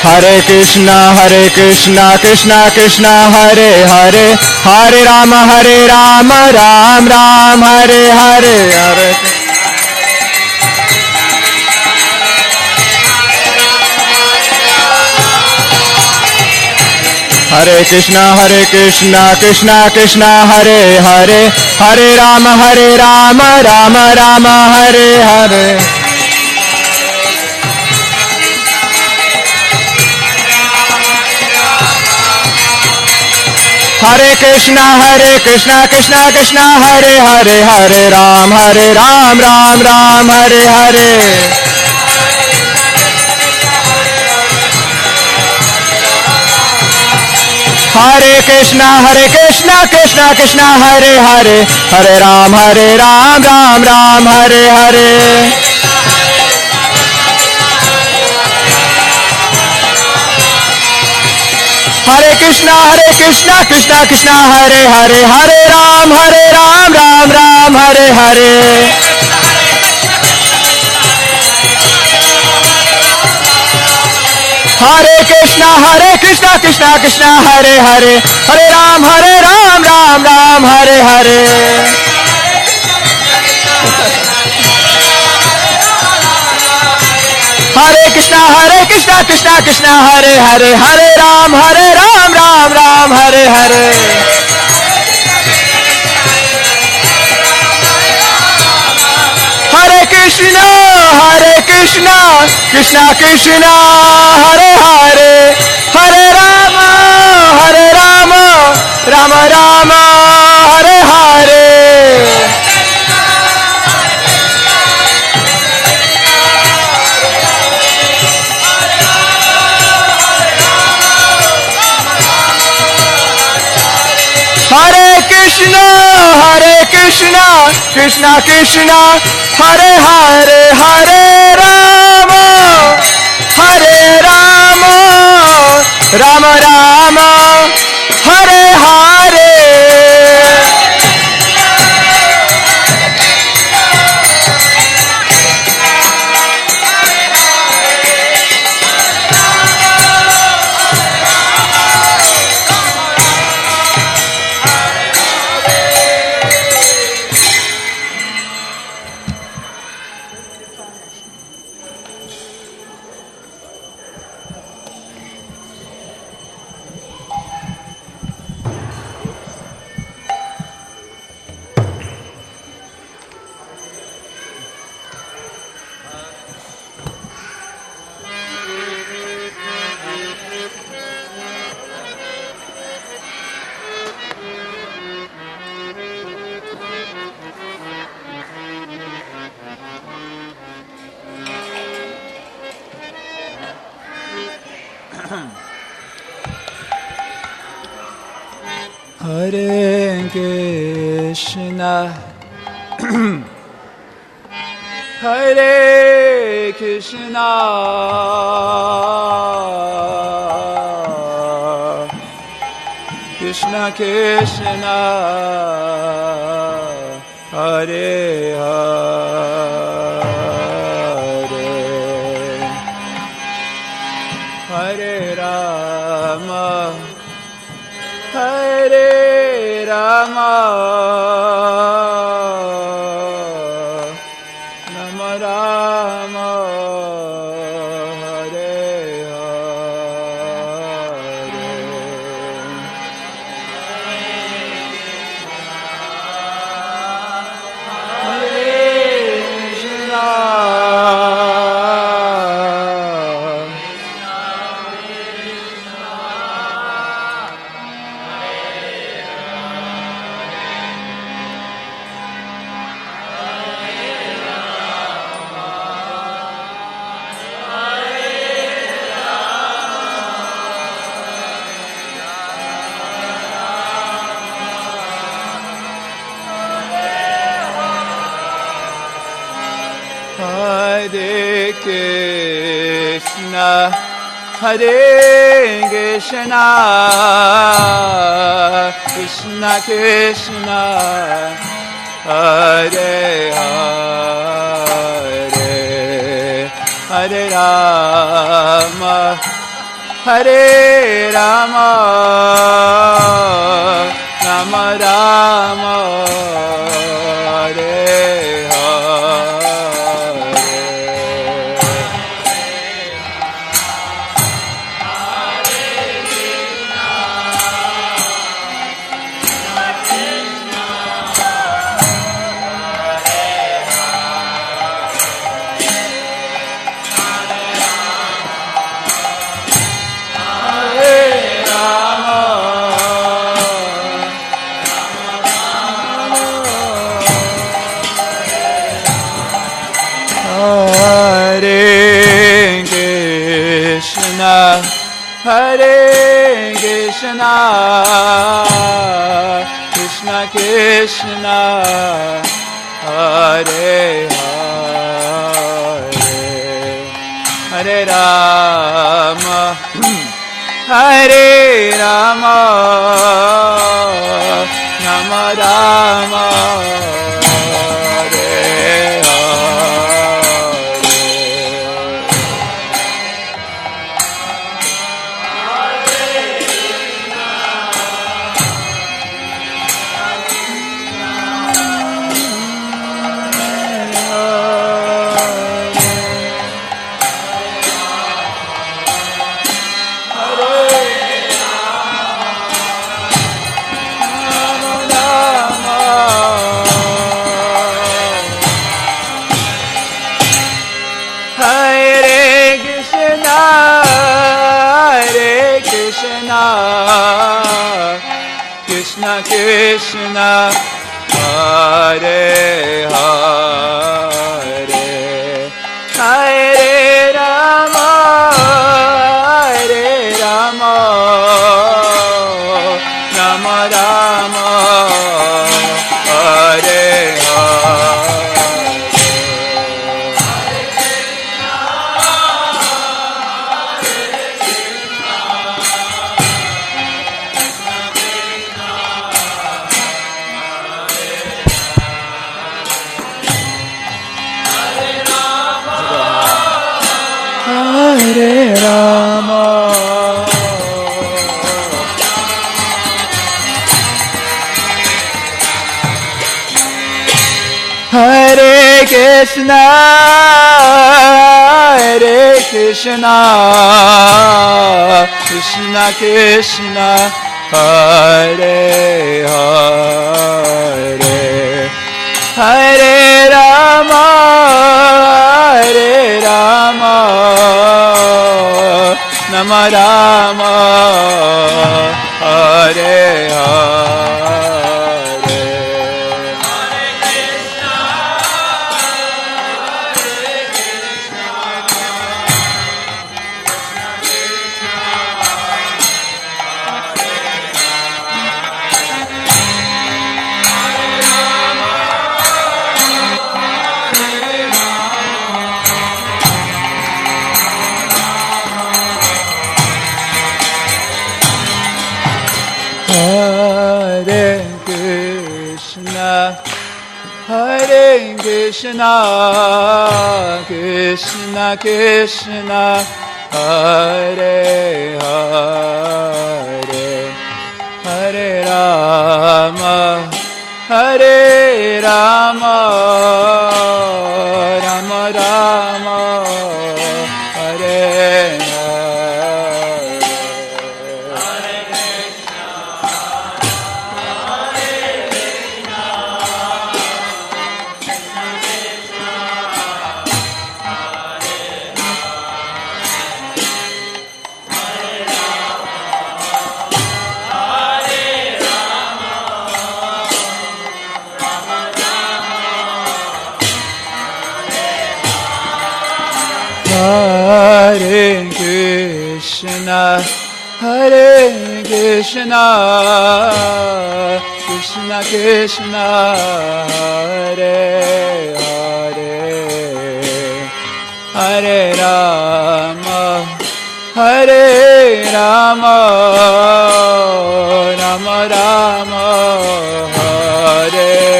Hare Krishna, Krishna Krishna, Hare Hare, Hare Rama, Ram, Ram Hare Hare, Hare Krishna. Hare Krishna, Krishna Krishna, Hare Hare, Hare Rama, Ram, Ram Hare Hare. Hare Krishna, Krishna Krishna, Hare Hare, Hare Ram, Ram Hare Hare. Hare Krishna, Krishna Hare Hare, Hare Ram, Ram Hare Hare. Hare Krishna, Krishna Hare Hare, Hare Ram, Ram Hare Hare. Hare Krishna, Krishna Hare Hare, Hare Ram, Ram Hare Hare. Hare Krishna, Krishna Hare Hare, Hare Ram, Ram Hare Hare. Hare Krishna, Krishna Krishna, Hare Hare, Hare Rama, Rama Rama, Hare Hare. Hare Krishna, Krishna Krishna, Hare Hare, Hare Rama, Rama Rama, Hare Hare. Hare Krishna, Hare Krishna, Krishna Krishna, Hare Hare, Hare Rama, Hare Rama, Rama Rama, Hare Hare. Hare Krishna, Hare Krishna, Krishna Krishna, Hare Hare, Hare Rama, Hare Rama, Rama Rama, Hare Hare Krishna, Hare Krishna, Krishna Krishna, Hare Hare, Hare Rama, Hare Rama, Rama Rama, Hare Krishna Krishna, Hare Hare, Hare Rama, Hare Rama, Rama Rama, Hare Hare. Hare Rama, Hare Krishna, Hare Krishna, Krishna Krishna, Hare Hare, Hare Rama, Hare Rama, Rama Rama, Hare Hare. Hare Krishna, Hare Krishna, Krishna Krishna, Hare Hare, Hare Rama, Hare Rama, Rama Rama, Hare Hare Krishna, Hare Krishna, Krishna Krishna, Hare Hare, Hare Rama, Hare Rama, Rama Rama, Hare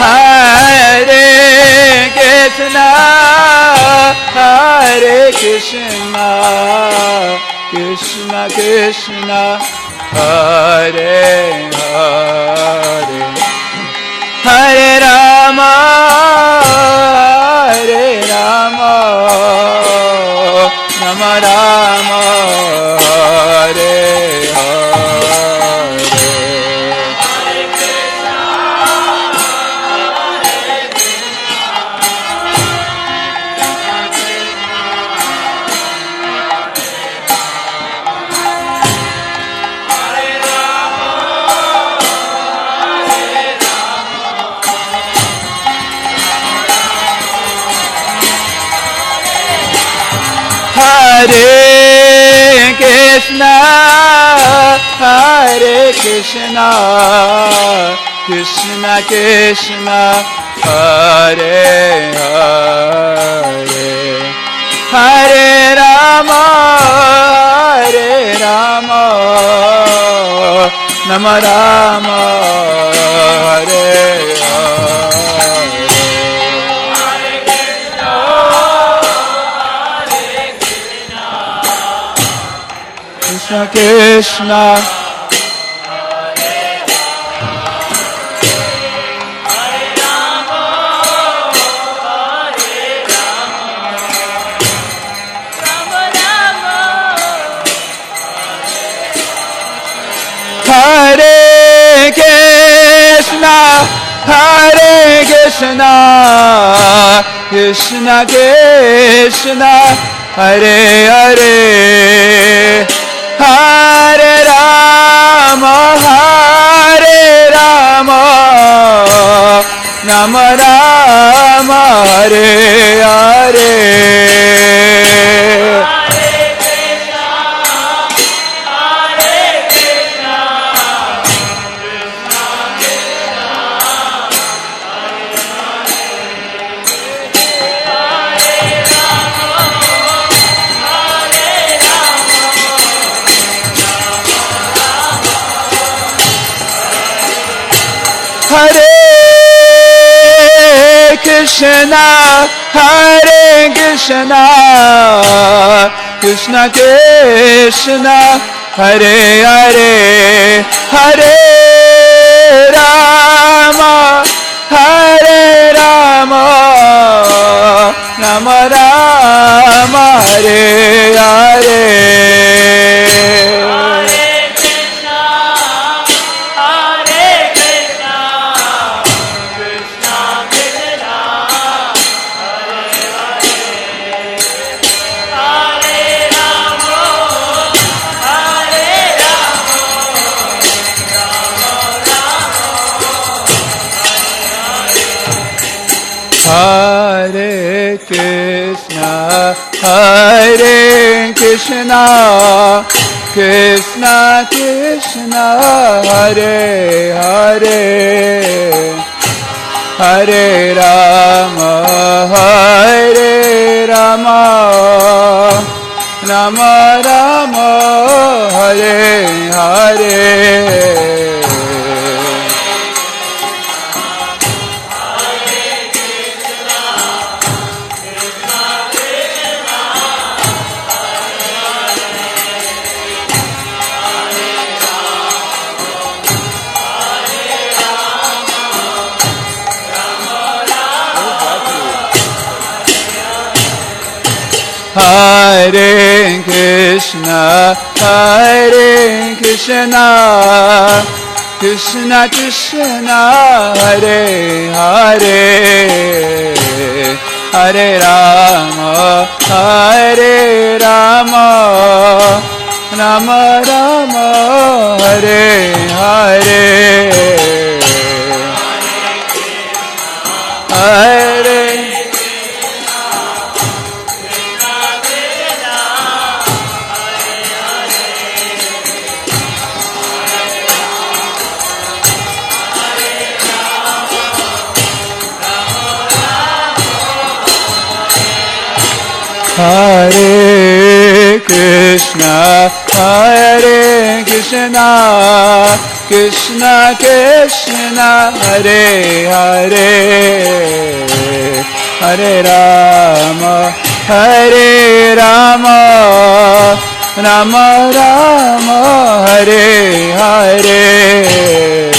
Hare Krishna, Hare Krishna, Krishna Krishna, Hare Hare, Hare Rama, Hare Rama, Rama Rama, Hare Hare Krishna, Hare Krishna, Krishna Krishna, Hare Hare, Hare Rama, Hare Rama, Rama Rama, Hare Krishna Krishna, Hare Krishna, Hare Krishna, Krishna Krishna, Hare Hare, Hare Rama, Hare Rama, Rama Rama, Hare Hare. Hare Krishna, Hare Krishna, Krishna Krishna, Hare Hare, Hare Rama, Hare Rama, Rama Rama, Hare Hare. Hare Krishna, Hare Krishna, Krishna Krishna, Hare Hare, Hare Rama, Hare Rama, Rama Rama, Hare Hare. Hare Krishna, Hare Krishna, Krishna Krishna, Hare Hare, Hare Rama, Hare Rama, Rama Rama, Hare Hare, Hare Hare Krishna, Hare Krishna, Krishna Krishna, Hare Hare, Hare Rama, Hare Rama, Rama Rama, Hare Hare.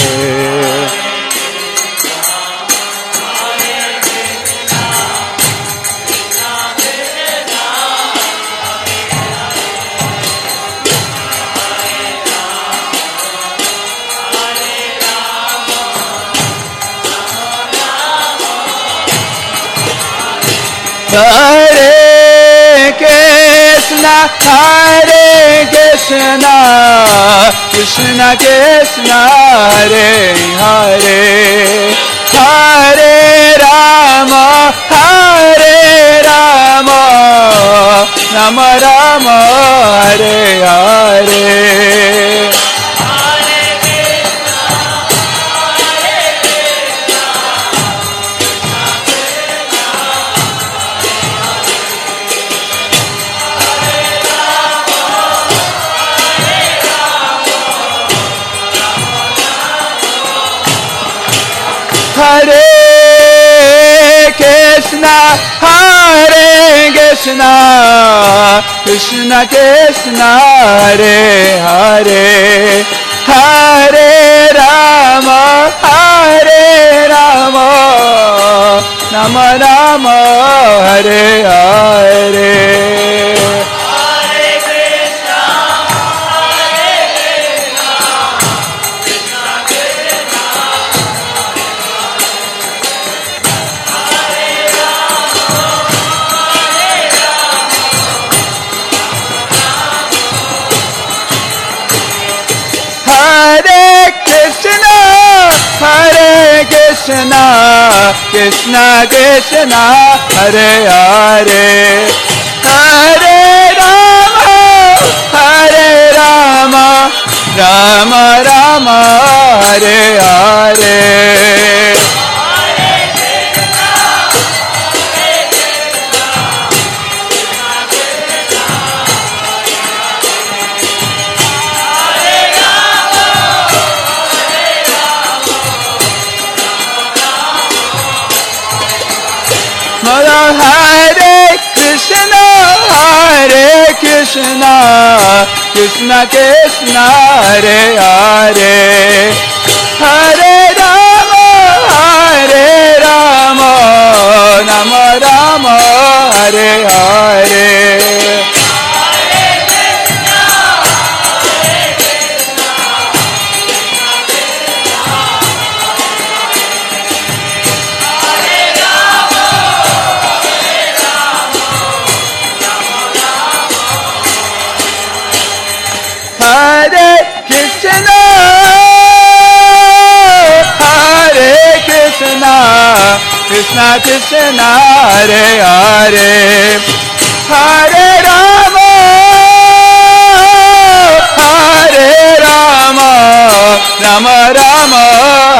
Hare Krishna, Hare Krishna, Krishna Krishna, Hare Hare, Hare Rama, Hare Rama, Rama Rama, Hare Hare. Hare Krishna, Hare Krishna, Krishna Krishna, Hare Hare, Hare Rama, Hare Rama, Rama Rama, Hare Hare. Hare Krishna, Hare Krishna, Krishna Krishna, Hare Hare, Hare Rama, Hare Rama, Rama Rama, Hare Hare. Hare Krishna, Hare Krishna, Krishna Krishna, Hare Hare, Hare Rama, Hare Rama, Rama Rama, Hare Hare. Hare Krishna, Hare Krishna, Krishna Krishna Hare Hare Hare Rama Hare Rama Rama Rama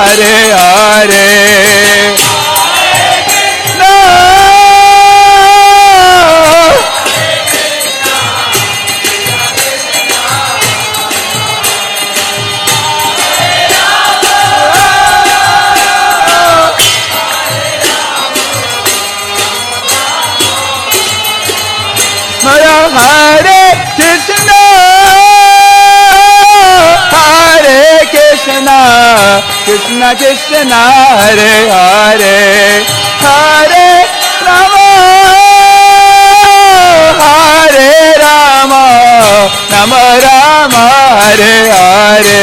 Hare Hare Hare Krishna Hare Krishna Krishna Krishna Hare Hare Hare Rama Hare Rama Rama Rama Hare Hare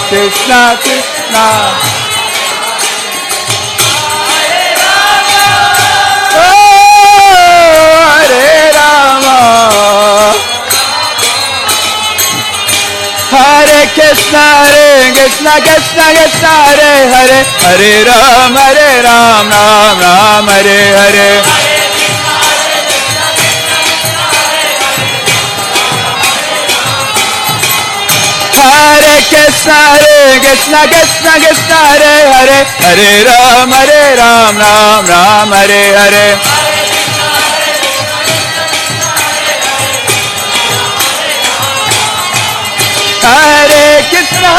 Krishna Krishna Hare Krishna Krishna Krishna Hare Hare Hare Ram Ram Ram Hare Hare Hare Krishna Krishna Krishna Hare Hare Hare Ram Ram Ram Hare Hare Hare Krishna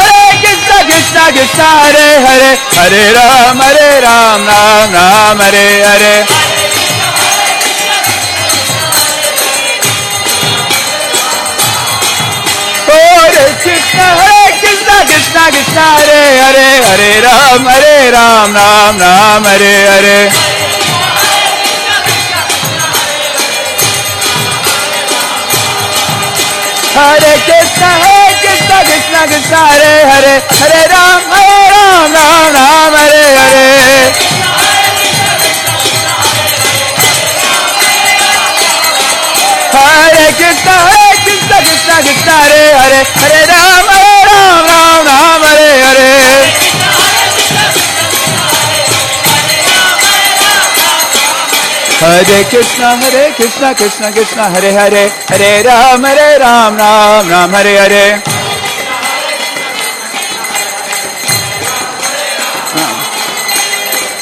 Krishna Krishna Hare Hare Hare Ram Ram Ram Hare Hare Hare Krishna Krishna Krishna Hare Hare Hare Ram Ram Hare Hare Hare Krishna Krishna Krishna Hare Hare Hare Ram Ram Hare Hare Hare Krishna Krishna Krishna Hare Hare Hare Ram Ram Hare Hare Hare Krishna Krishna Krishna Hare Hare Hare Ram Ram Hare Hare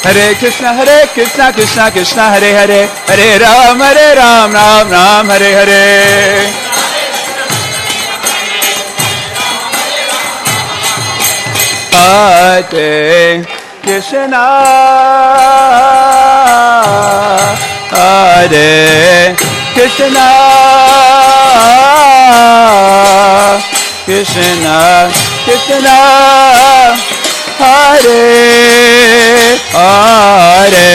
Hare Krishna Krishna Hare Hare Hare Ram Ram Hare Hare Hare Krishna Hare Krishna Krishna Krishna Hare Hare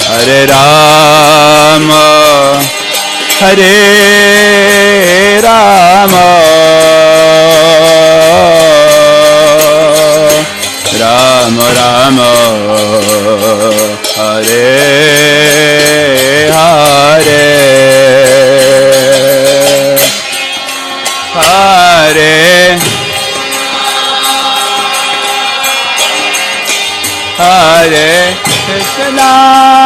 Hare Rama Hare Rama Rama Rama Hare Hare Hare Hare Krishna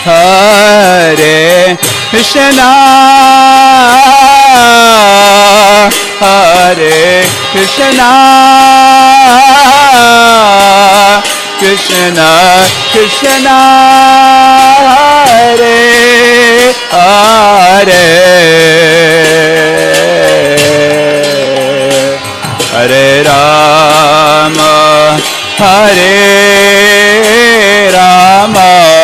Hare Krishna Hare Krishna Krishna Krishna Hare Hare Hare Rama Hare Rama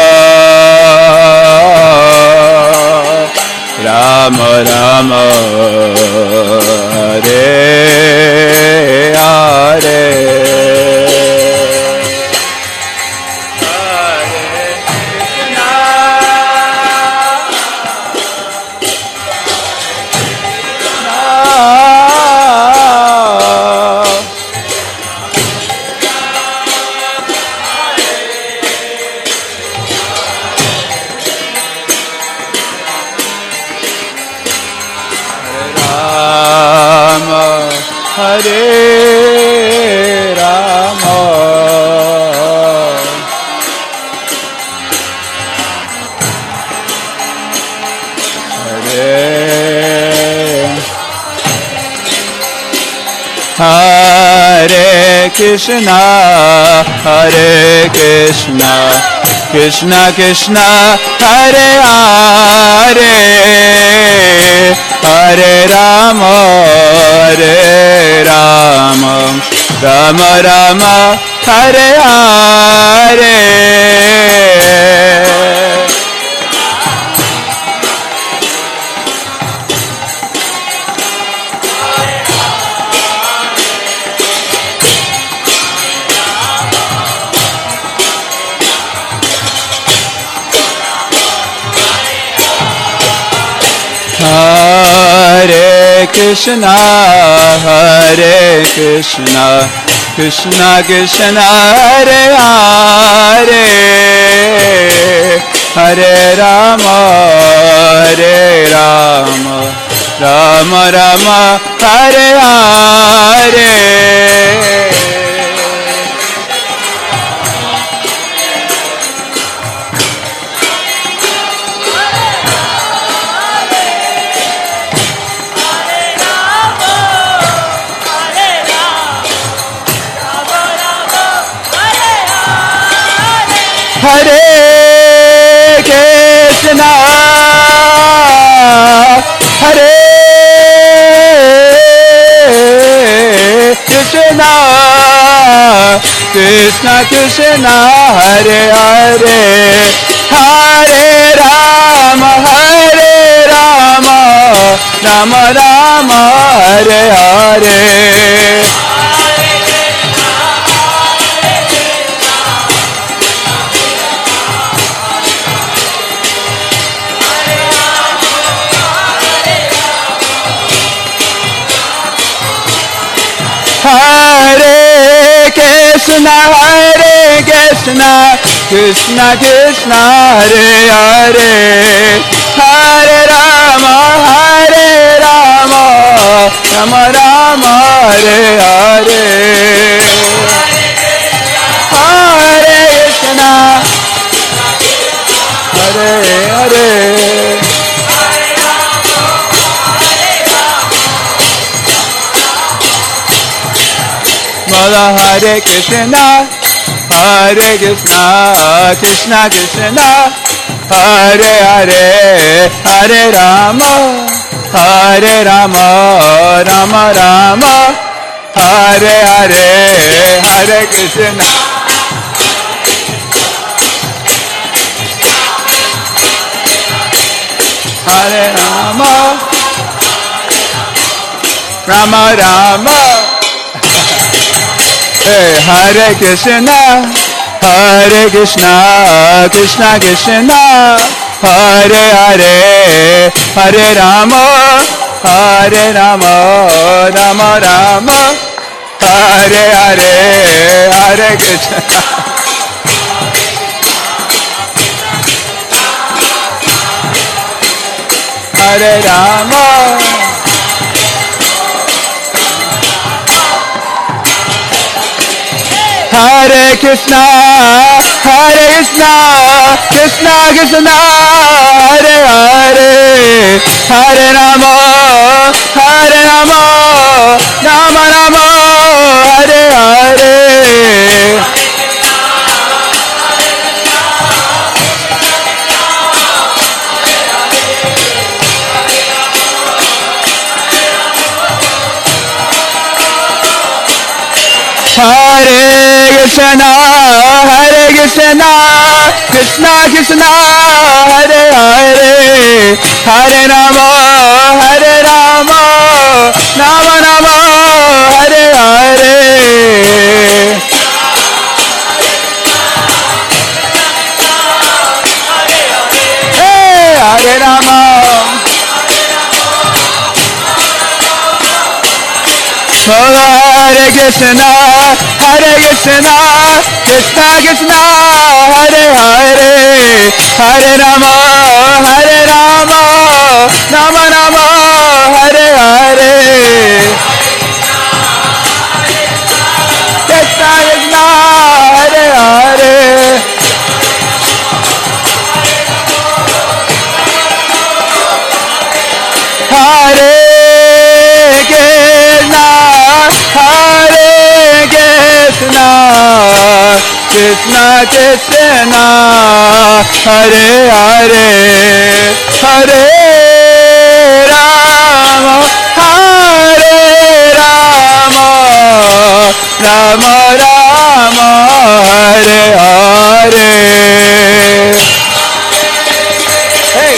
Rama Rama Hare Hare Hare Rama Hare Krishna Hare Krishna Krishna Krishna Hare Hare Hare Rama Hare Rama Rama Rama Hare Hare Hare Krishna Hare Krishna Krishna Krishna Hare Hare Hare Rama Hare Rama Rama Rama Hare Hare Hare Krishna Hare Krishna Krishna Krishna Hare Hare Hare Rama Hare Rama Rama Rama Hare Hare Hare Krishna Krishna Krishna Hare Hare Hare Rama Rama Rama Hare Hare Hare Krishna Hare Hare Mala Hare Krishna Krishna Krishna Hare Hare Hare Rama Rama Rama Hare Hare Hare Krishna Hare Rama Rama Rama Hare Krishna Krishna Krishna Hare Hare Hare Rama Rama Rama Hare Hare Hare Krishna Hare Rama Hare Krishna Krishna Krishna Hare Hare Hare Rama Rama Rama Hare Hare Hare Krishna Krishna Krishna Hare Hare Hare Rama Rama Rama Hare Hare Hey Hare Rama Hare Krishna Krishna Krishna Hare Hare Hare Rama Rama Rama Hare Hare Krishna Krishna Hare Hare Hare Krishna Krishna Hare Hare Hare Rama Rama Rama Hare Hare Hey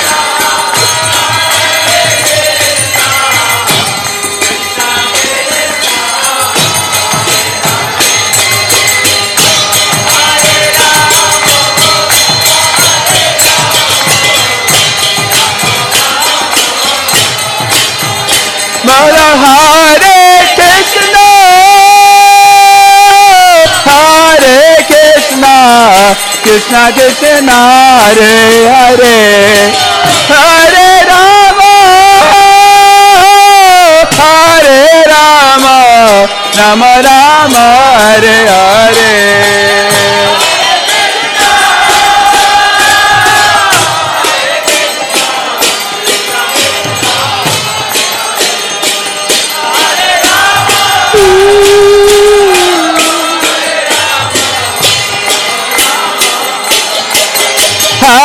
Hare Krishna Krishna Krishna Hare Hare Hare Rama Rama Rama Hare Hare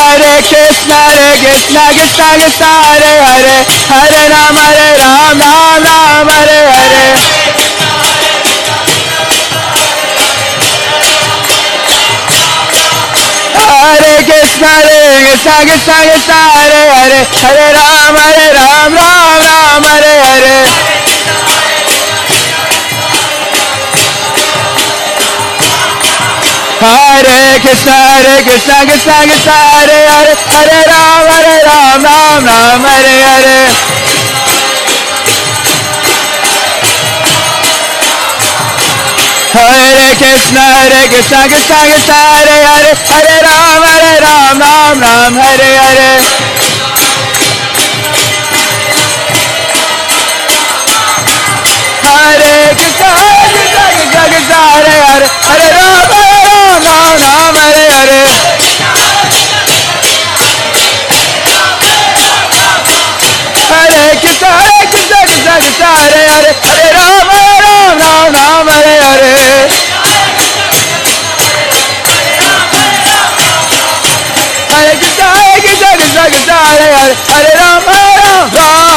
Hare Krishna Krishna Krishna Hare Hare Hare Rama Rama Hare Hare Hare Krishna Krishna Krishna Hare Hare Hare Rama Rama Hare Hare Hare Krishna Krishna Krishna Hare Hare Hare Rama Rama Hare Hare Hare Krishna Krishna Krishna Hare Hare Hare Rama Rama Hare Hare Hare Krishna Krishna Krishna Hare Hare Hare Rama Rama Hare Hare Hare Krishna Krishna Krishna Hare Hare Hare Rama Rama Hare Hare Hare Krishna Krishna Krishna Hare Hare Hare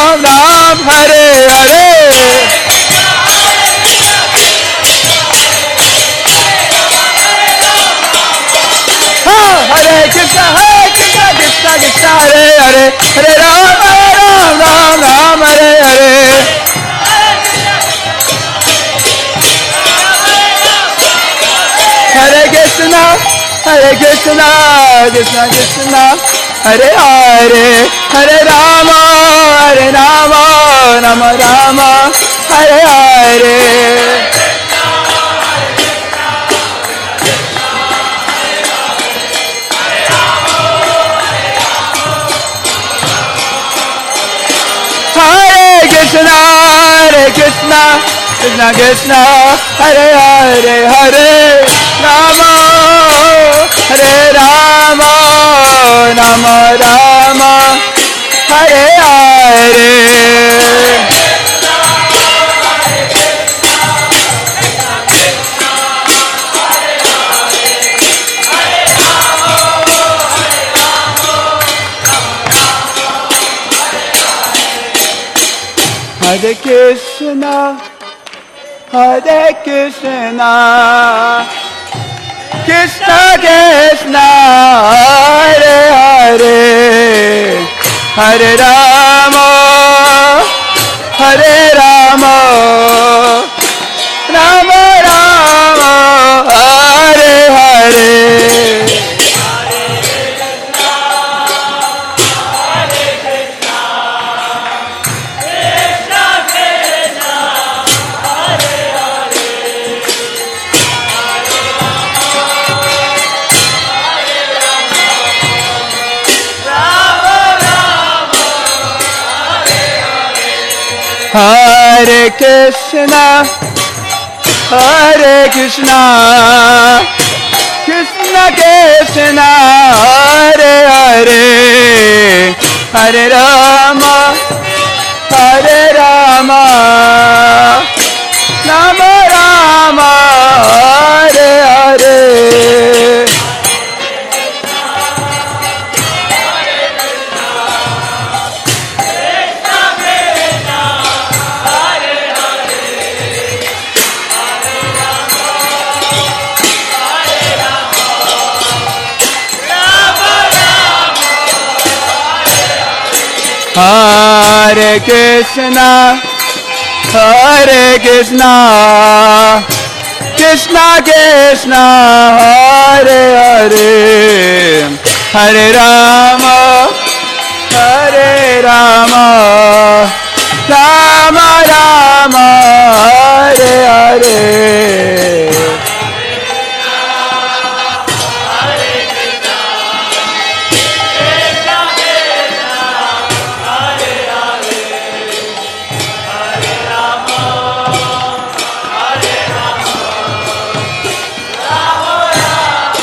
Rama Rama Hare Hare Hare Krishna Krishna Krishna Hare Hare Hare Rama Rama Hare Hare Hare Krishna Krishna Krishna Hare Hare Hare Rama Rama Rama Hare Hare Krishna Krishna Krishna Hare Hare Hare Rama Rama Rama Hare Hare Hare Krishna Hare Krishna Krishna Krishna Hare Hare Hare Rama Hare Rama Rama Rama Hare Hare Hare Krishna, Hare Krishna, Krishna Krishna, Hare Hare, Hare Rama, Hare Rama, Rama Rama, Hare Hare. Hare Krishna, Hare Krishna, Krishna Krishna, Hare Hare, Hare Rama, Hare Rama, Rama Rama, Hare Hare.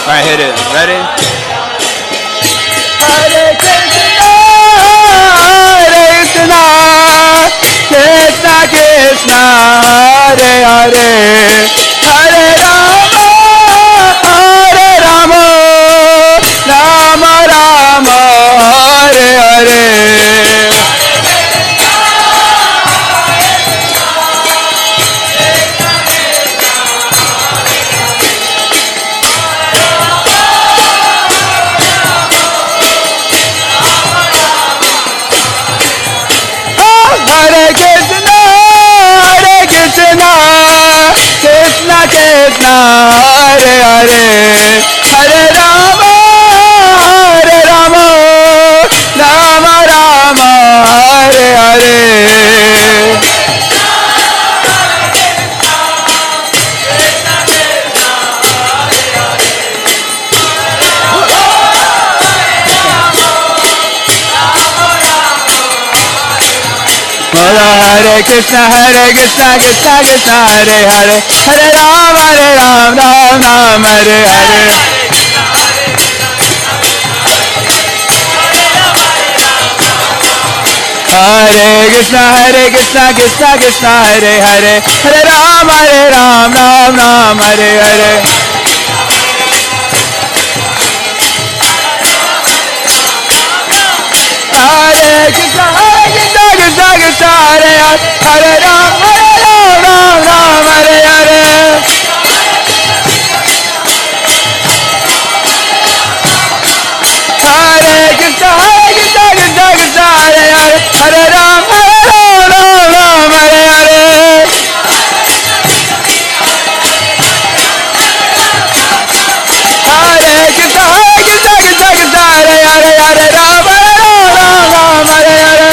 Alright, hit it. Ready? Hare Krishna, Hare Krishna, Krishna Krishna, Hare Hare, Hare Rama, Hare Rama, Rama Rama, Hare Hare. Hare Krishna, Hare Krishna, Krishna Krishna, Hare Hare, Hare Rama, Hare Rama, Rama Rama, Hare Hare. Hare Krishna, Krishna Krishna, Hare Hare, Hare Ram, Ram Ram, Hare Hare. Hare Krishna, Krishna Krishna, Hare Hare, Hare Ram, Ram Ram, Hare Hare. Hare Krishna, Krishna Krishna, Hare Hare, Hare Ram, Ram Hare Hare. Hare Krishna, Krishna Krishna, Hare Hare, Hare Ram, Ram Hare Hare. Hare Krishna, Krishna Krishna, Hare Hare, Hare Ram, Ram Hare Hare.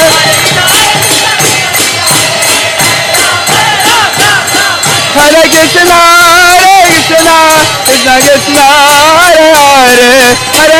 Hare Krishna, Krishna Krishna, Hare Hare, Hare